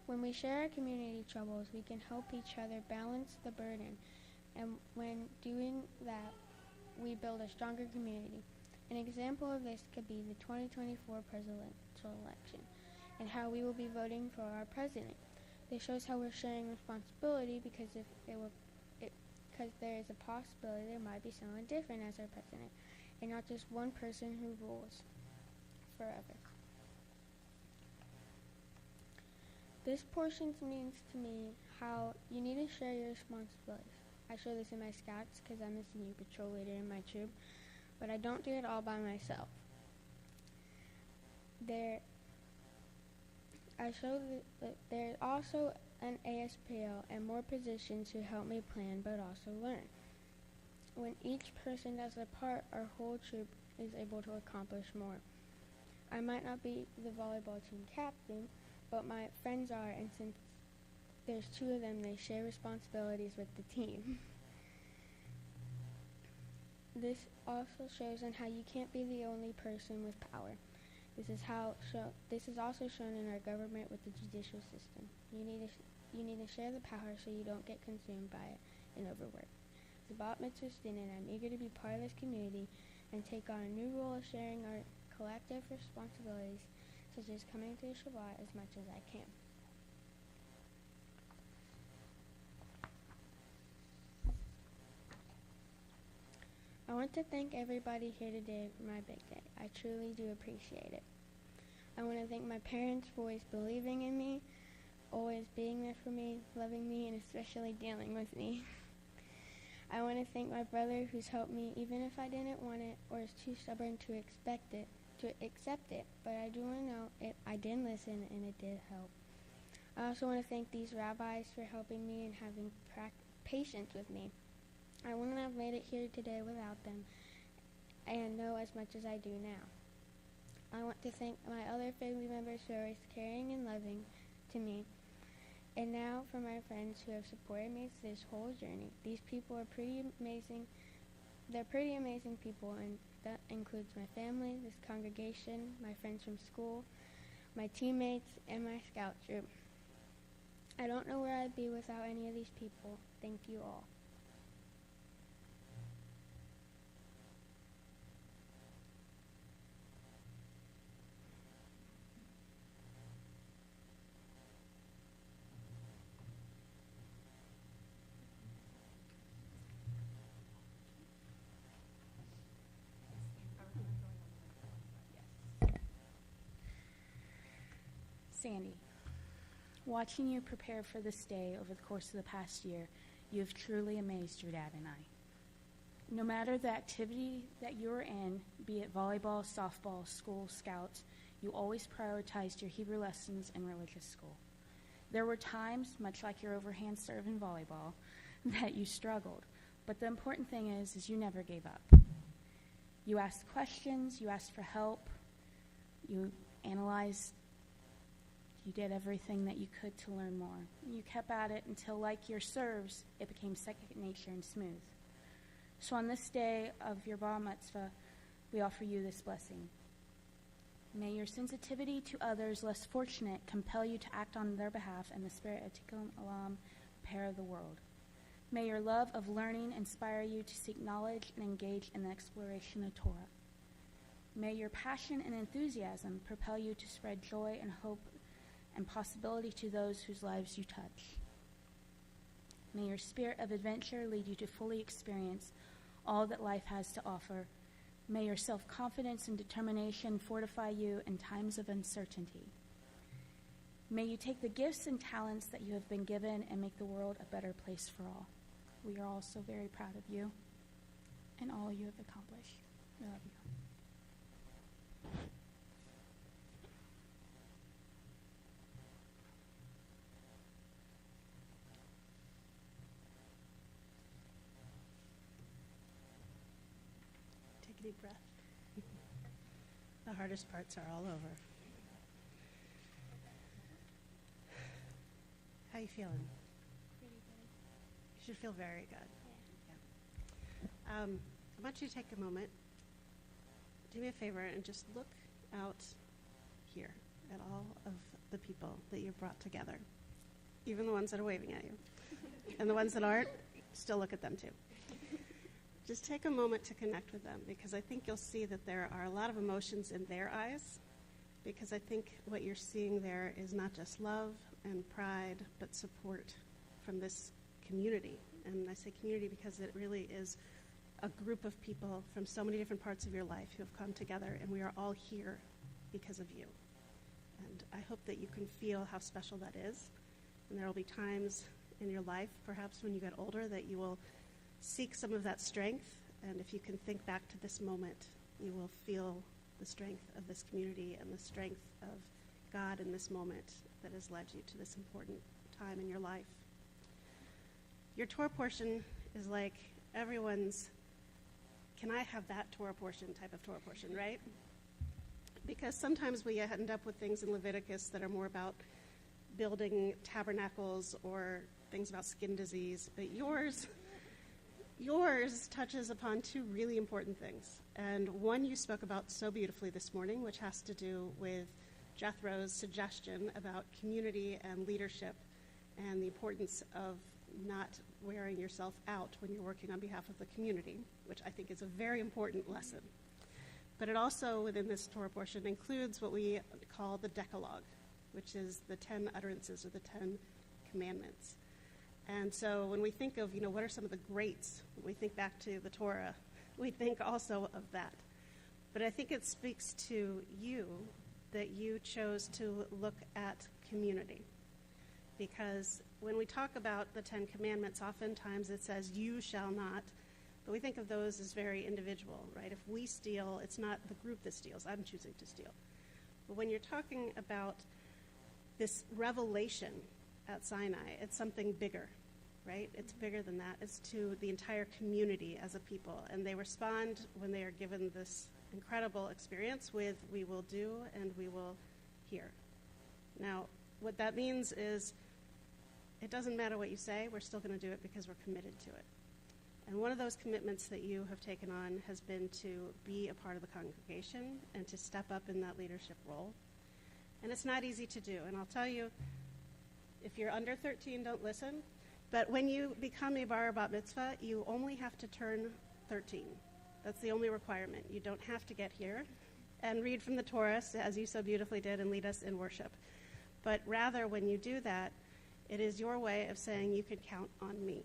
When we share our community troubles, we can help each other balance the burden, and when doing that, we build a stronger community. An example of this could be the 2024 presidential election and how we will be voting for our president. This shows how we're sharing responsibility because because there is a possibility there might be someone different as our president, and not just one person who rules forever. This portion means to me how you need to share your responsibilities. I show this in my scouts because I'm the senior patrol leader in my troop, but I don't do it all by myself. There's also an ASPL and more positions who help me plan but also learn. When each person does their part, our whole troop is able to accomplish more. I might not be the volleyball team captain, but my friends are, and since there's two of them, they share responsibilities with the team. This also shows on how you can't be the only person with power. This is also shown in our government with the judicial system. You need to share the power so you don't get consumed by it and overwork. The Bat Mitzvah student, I'm eager to be part of this community and take on a new role of sharing our collective responsibilities, such as coming to Shabbat as much as I can. I want to thank everybody here today for my big day. I truly do appreciate it. I want to thank my parents for always believing in me, always being there for me, loving me, and especially dealing with me. I want to thank my brother who's helped me even if I didn't want it or is too stubborn to accept it, but I do want to know I did listen and it did help. I also want to thank these rabbis for helping me and having patience with me. I wouldn't have made it here today without them and know as much as I do now. I want to thank my other family members who are always caring and loving to me. And now for my friends who have supported me through this whole journey. These people are pretty amazing. They're pretty amazing people, and that includes my family, this congregation, my friends from school, my teammates, and my scout troop. I don't know where I'd be without any of these people. Thank you all. Sandy, watching you prepare for this day over the course of the past year, you have truly amazed your dad and I. No matter the activity that you're in, be it volleyball, softball, school, scouts, you always prioritized your Hebrew lessons and religious school. There were times, much like your overhand serve in volleyball, that you struggled. But the important thing is you never gave up. You asked questions, you asked for help, you analyzed, you did everything that you could to learn more. You kept at it until, like your serves, it became second nature and smooth. So on this day of your bar mitzvah, we offer you this blessing. May your sensitivity to others less fortunate compel you to act on their behalf in the spirit of Tikkun Olam, repair of the world. May your love of learning inspire you to seek knowledge and engage in the exploration of Torah. May your passion and enthusiasm propel you to spread joy and hope and possibility to those whose lives you touch. May your spirit of adventure lead you to fully experience all that life has to offer. May your self-confidence and determination fortify you in times of uncertainty. May you take the gifts and talents that you have been given and make the world a better place for all. We are all so very proud of you and all you have accomplished. We love you. Take a deep breath. The hardest parts are all over. How you feeling? Pretty good. You should feel very good. Yeah. I want you to take a moment, do me a favor, and just look out here at all of the people that you've brought together, even the ones that are waving at you. And the ones that aren't, still look at them too. Just take a moment to connect with them, because I think you'll see that there are a lot of emotions in their eyes, because I think what you're seeing there is not just love and pride, but support from this community. And I say community because it really is a group of people from so many different parts of your life who have come together, and we are all here because of you. And I hope that you can feel how special that is. And there will be times in your life, perhaps when you get older, that you will seek some of that strength. And if you can think back to this moment, you will feel the strength of this community and the strength of God in this moment that has led you to this important time in your life. Your Torah portion is like everyone's, can I have that Torah portion type of Torah portion, right? Because sometimes we end up with things in Leviticus that are more about building tabernacles or things about skin disease, but yours touches upon two really important things. And one you spoke about so beautifully this morning, which has to do with Jethro's suggestion about community and leadership and the importance of not wearing yourself out when you're working on behalf of the community, which I think is a very important lesson. But it also, within this Torah portion, includes what we call the Decalogue, which is the 10 utterances or the 10 commandments. And so when we think of, what are some of the greats, when we think back to the Torah, we think also of that. But I think it speaks to you that you chose to look at community. Because when we talk about the 10 commandments, oftentimes it says, you shall not, but we think of those as very individual, right? If we steal, it's not the group that steals. I'm choosing to steal. But when you're talking about this revelation at Sinai, it's something bigger, right? It's bigger than that. It's to the entire community as a people. And they respond when they are given this incredible experience with, we will do and we will hear. Now, what that means is it doesn't matter what you say, we're still going to do it because we're committed to it. And one of those commitments that you have taken on has been to be a part of the congregation and to step up in that leadership role. And it's not easy to do. And I'll tell you, if you're under 13, don't listen. But when you become a bar or bat mitzvah, you only have to turn 13. That's the only requirement. You don't have to get here and read from the Torah, as you so beautifully did, and lead us in worship. But rather, when you do that, it is your way of saying you can count on me.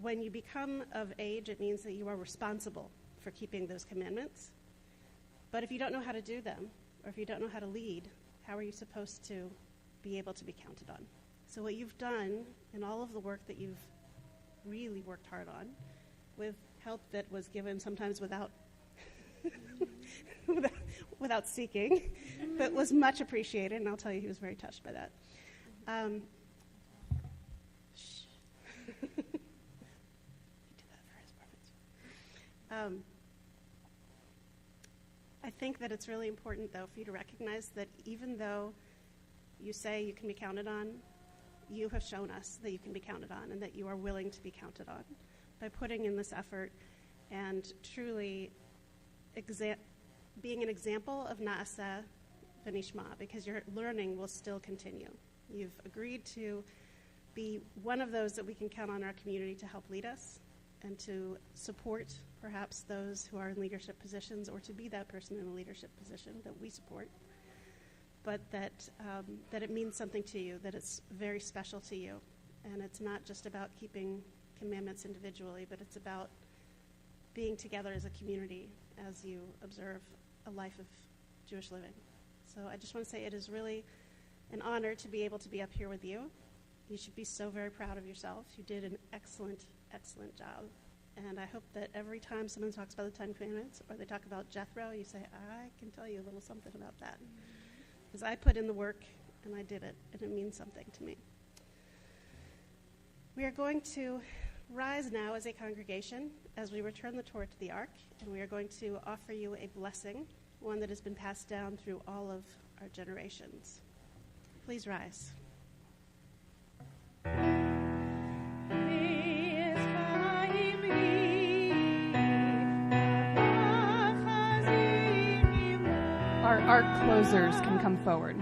When you become of age, it means that you are responsible for keeping those commandments. But if you don't know how to do them, or if you don't know how to lead, how are you supposed to be able to be counted on? So what you've done in all of the work that you've really worked hard on with help that was given sometimes without without seeking, but was much appreciated, and I'll tell you he was very touched by that. He did that for his performance. I think that it's really important, though, for you to recognize that even though you say you can be counted on, you have shown us that you can be counted on and that you are willing to be counted on by putting in this effort and truly being an example of Na'aseh v'nishma, because your learning will still continue. You've agreed to be one of those that we can count on in our community to help lead us and to support perhaps those who are in leadership positions, or to be that person in a leadership position that we support, but that it means something to you, that it's very special to you. And it's not just about keeping commandments individually, but it's about being together as a community as you observe a life of Jewish living. So I just want to say it is really an honor to be able to be up here with you. You should be so very proud of yourself. You did an excellent, excellent job. And I hope that every time someone talks about the Ten Commandments or they talk about Jethro, you say, I can tell you a little something about that. Because I put in the work and I did it, and it means something to me. We are going to rise now as a congregation as we return the Torah to the Ark, and we are going to offer you a blessing, one that has been passed down through all of our generations. Please rise. Our closers can come forward.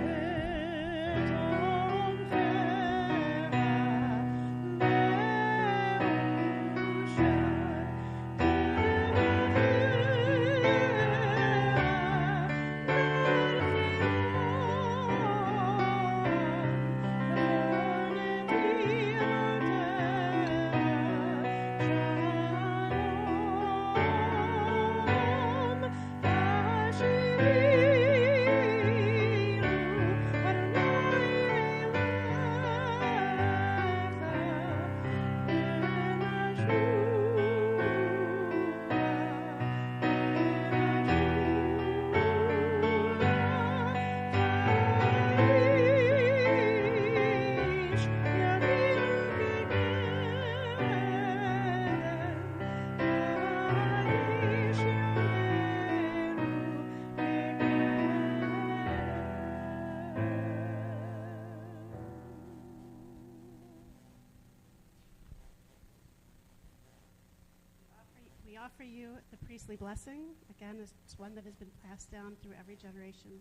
We offer you the priestly blessing. Again, it's one that has been passed down through every generation.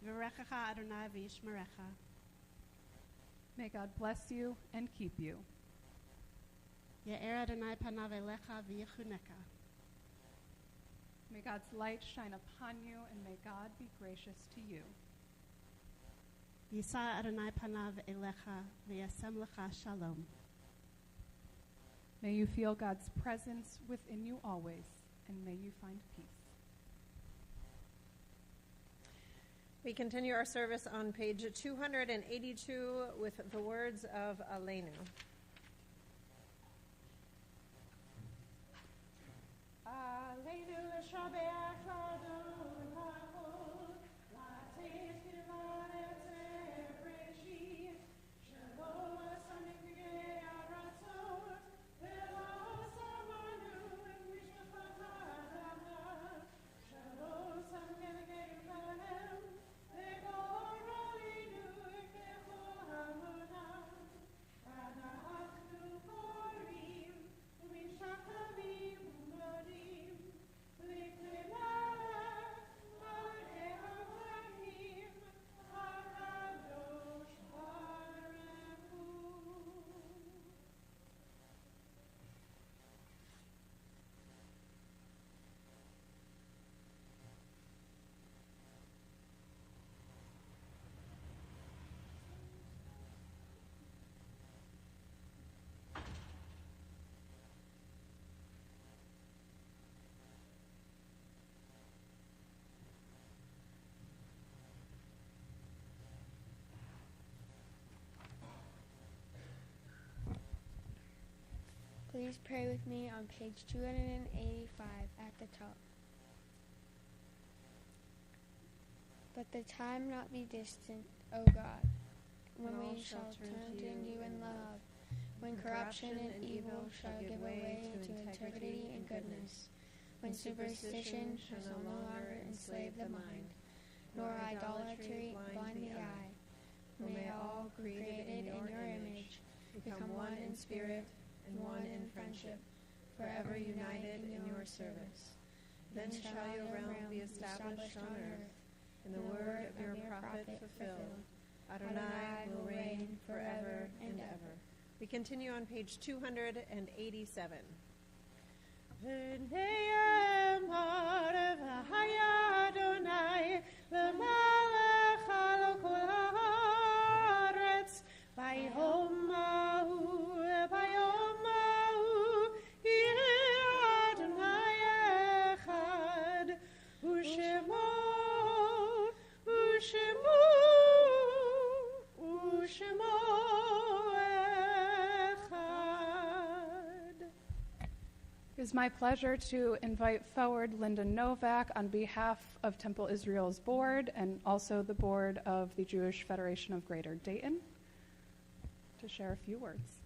V'rechacha Adonai v'yishmerecha. May God bless you and keep you. Ya'er Adonai panav elecha v'yichuneka. May God's light shine upon you, and may God be gracious to you. Yisa Adonai panav elecha v'yasem lecha shalom. May you feel God's presence within you always, and may you find peace. We continue our service on page 282 with the words of Aleinu. Aleinu l'shabbat Adonai l'kavod, l'ateiz k'varet zerechit, shelo l'samikvei aratzot, v'lo samanu et mishpachat ha'adam, shelo samkevei lahem, v'gor aleinu et kechol hamonam, Adonai Please pray with me on page 285 at the top. But the time not be distant, O God, when we shall turn to you in love, when corruption and evil shall give way to integrity and goodness, when superstition shall no longer enslave the mind, nor idolatry blind the eye. May all created in your image become one in spirit and one in friendship, forever united in your service. Then shall your realm be established on earth, and the word of your prophet fulfilled. Adonai will reign forever and ever. We continue on page 287. V'neyem ha'arev ha'haya Adonai v'malech al kol haaretz bayom ha'hu yireh Adonai echad u'shemo It is my pleasure to invite forward Linda Novak on behalf of Temple Israel's board and also the board of the Jewish Federation of Greater Dayton to share a few words.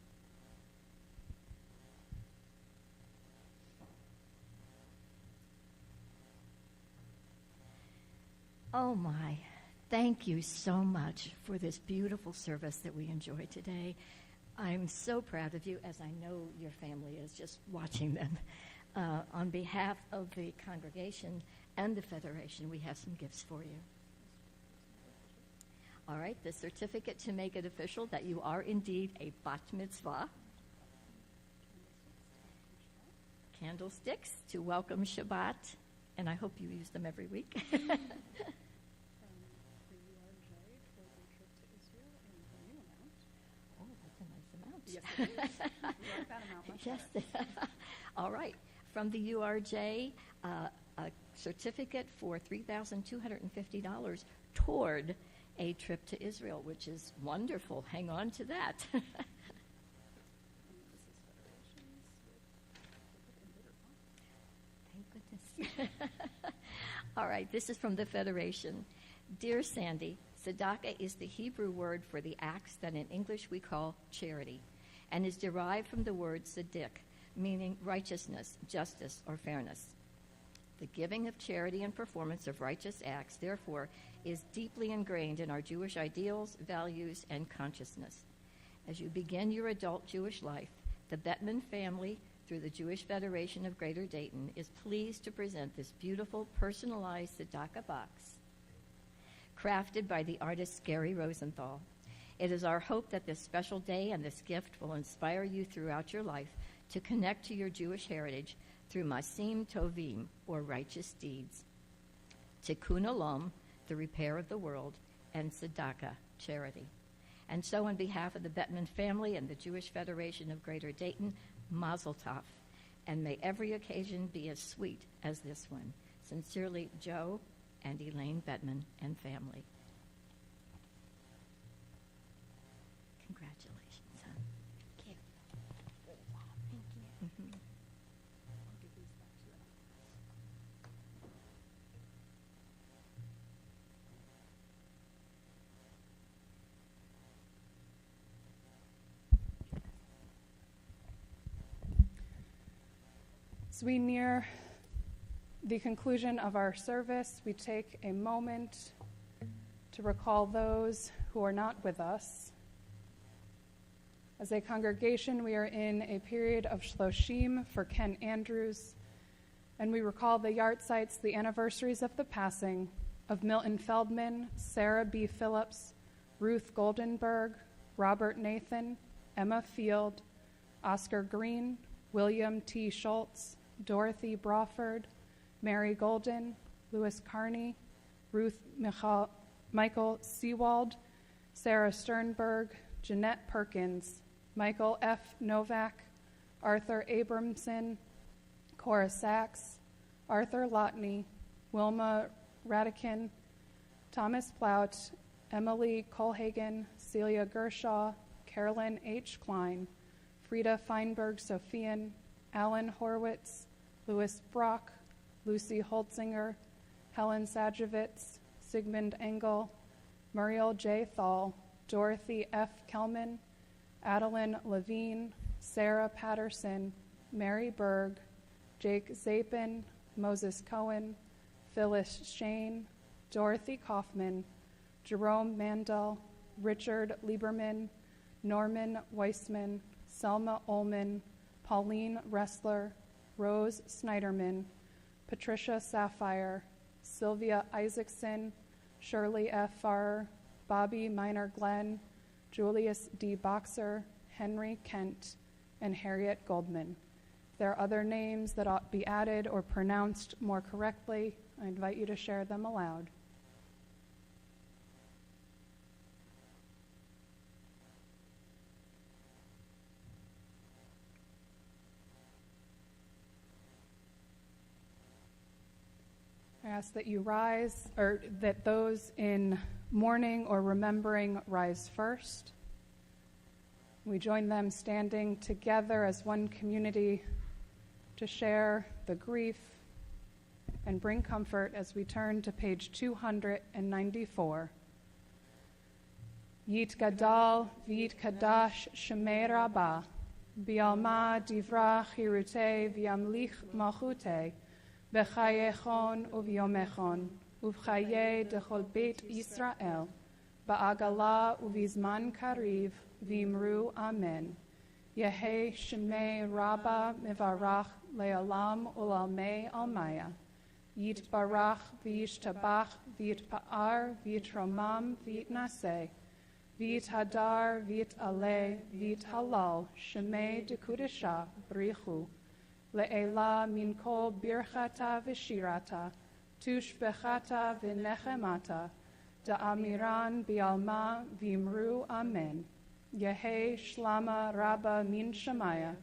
Oh my, thank you so much for this beautiful service that we enjoyed today. I'm so proud of you, as I know your family is just watching them. On behalf of the congregation and the Federation, we have some gifts for you. All right, the certificate to make it official that you are indeed a bat mitzvah. Candlesticks to welcome Shabbat, and I hope you use them every week. Yes, it is. That amount much Yes. All right. From the URJ, a certificate for $3,250 toward a trip to Israel, which is wonderful. Hang on to that. Thank goodness. All right. This is from the Federation. Dear Sandy, tzedakah is the Hebrew word for the acts that in English we call charity, and is derived from the word tzedek, meaning righteousness, justice, or fairness. The giving of charity and performance of righteous acts, therefore, is deeply ingrained in our Jewish ideals, values, and consciousness. As you begin your adult Jewish life, the Bettman family, through the Jewish Federation of Greater Dayton, is pleased to present this beautiful, personalized tzedakah box, crafted by the artist Gary Rosenthal. It is our hope that this special day and this gift will inspire you throughout your life to connect to your Jewish heritage through Masim Tovim, or righteous deeds, Tikkun Olam, the repair of the world, and tzedakah, charity. And so on behalf of the Bettman family and the Jewish Federation of Greater Dayton, Mazel Tov, and may every occasion be as sweet as this one. Sincerely, Joe and Elaine Bettman and family. Congratulations, hon. Thank you. Thank you. Mm-hmm. I'll give these back to you. As we near the conclusion of our service, we take a moment to recall those who are not with us. As a congregation, we are in a period of Shloshim for Ken Andrews, and we recall the yahrzeits, the anniversaries of the passing of Milton Feldman, Sarah B. Phillips, Ruth Goldenberg, Robert Nathan, Emma Field, Oscar Green, William T. Schultz, Dorothy Brawford, Mary Golden, Louis Carney, Ruth Michael Seawald, Sarah Sternberg, Jeanette Perkins, Michael F. Novak, Arthur Abramson, Cora Sachs, Arthur Lotney, Wilma Radican, Thomas Plout, Emily Colhagen, Celia Gershaw, Carolyn H. Klein, Frida Feinberg-Sophian, Alan Horwitz, Louis Brock, Lucy Holtzinger, Helen Sajewicz, Sigmund Engel, Muriel J. Thal, Dorothy F. Kelman, Adeline Levine, Sarah Patterson, Mary Berg, Jake Zapin, Moses Cohen, Phyllis Shane, Dorothy Kaufman, Jerome Mandel, Richard Lieberman, Norman Weissman, Selma Ullman, Pauline Ressler, Rose Snyderman, Patricia Sapphire, Sylvia Isaacson, Shirley F. Farrer, Bobby Minor Glenn, Julius D. Boxer, Henry Kent, and Harriet Goldman. If there are other names that ought to be added or pronounced more correctly, I invite you to share them aloud. I ask that you rise, or that those in mourning or remembering rise first. We join them standing together as one community to share the grief and bring comfort as we turn to page 294. Yit gadal v'yit kadash shemei rabbah, bi'alma divra chirute v'yamlich malchute, b'chayechon u'v'yomechon, u'v'chaye dechol beit Yisrael, ba'agala u'vizman kariv, v'imru amen. Yehei shemei rabba mivarach le'olam u'lalmei almaya. Yitbarach v'yishtabach v'yitpa'ar v'yitromam v'yitnaseh. V'yithadar v'yit'aleh v'yithalal shemei dekudesha brichu. Le'ela min kol birchata v'shirata, tushbechata v'nechemata, da'amiran bi'alma v'imru amen. Yehei shlama rabba min shemaya,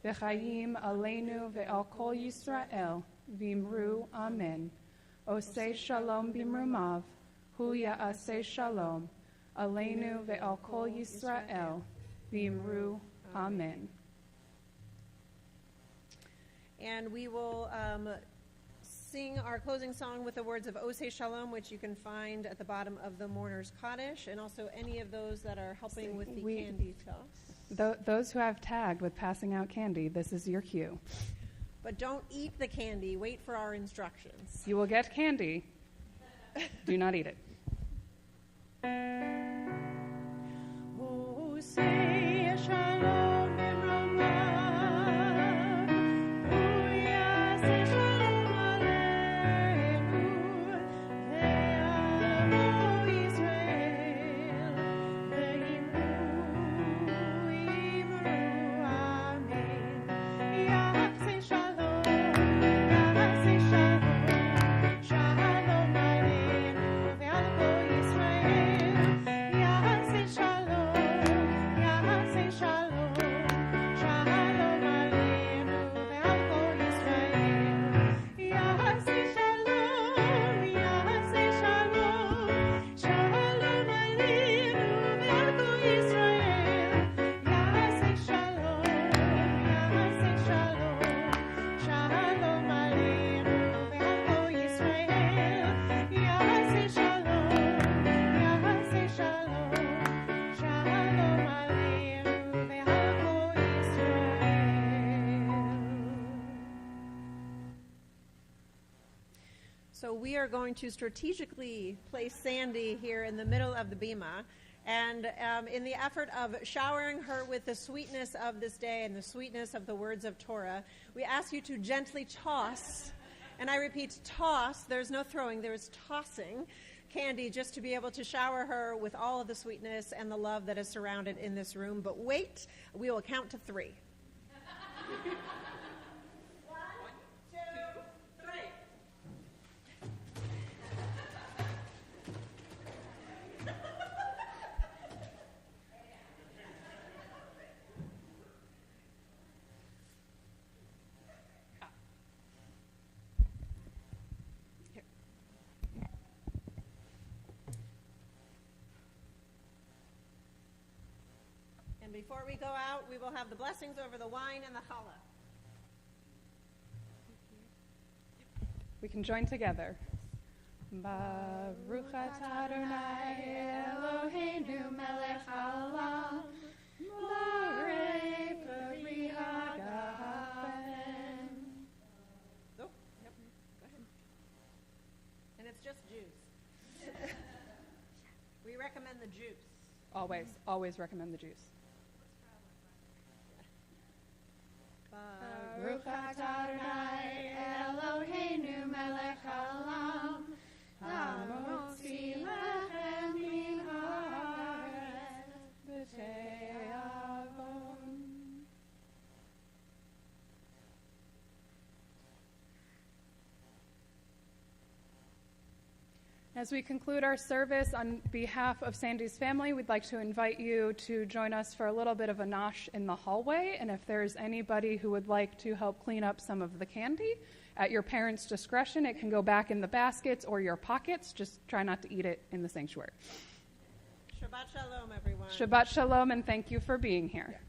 v'chayim aleinu ve'al kol Yisrael, v'imru amen. Osei shalom b'imrumav, hu ya'aseh shalom, aleinu ve'al kol Yisrael, v'imru amen. And we will sing our closing song with the words of Osei Shalom, which you can find at the bottom of the Mourner's Kaddish, and also any of those that are helping with the candy toss. Those who have tagged with passing out candy, this is your cue. But don't eat the candy. Wait for our instructions. You will get candy. Do not eat it. Osei Shalom b'Ramav, Hu Yaseh Shalom Aleinu, ve'amo Yisrael, ve'imru amen. Yaseh Shalom, Shalom Aleinu, ve'al kol Yisrael. Yaseh Shalom, Shalom Aleinu ve'al kol Yisrael. Yaseh Shalom, Shalom Aleinu ve'al kol Yisrael. Yaseh Shalom, Shalom Aleinu ve'al kol Yisrael. Yaseh Shalom, Shalom Aleinu ve'al kol Yisrael. So we are going to strategically place Sandy here in the middle of the bima. And in the effort of showering her with the sweetness of this day and the sweetness of the words of Torah, we ask you to gently toss, and I repeat, toss, there's no throwing, there's tossing candy just to be able to shower her with all of the sweetness and the love that is surrounded in this room. But wait, we will count to 3. 1, 2, 3. And before we go out, we we will have the blessings over the wine and the challah. We can join together. Baruch atah Adonai Eloheinu melech haolam, borei peri hagafen. Oh, yep. Go ahead. And it's just juice. We recommend the juice. Always recommend the juice. Baruch atah Adonai Eloheinu melech haolam, hamotzi lechem min haaretz b'tei avon. As we conclude our service, on behalf of Sandy's family, we'd like to invite you to join us for a little bit of a nosh in the hallway. And if there's anybody who would like to help clean up some of the candy, at your parents' discretion, it can go back in the baskets or your pockets. Just try not to eat it in the sanctuary. Shabbat shalom, everyone. Shabbat shalom, and thank you for being here.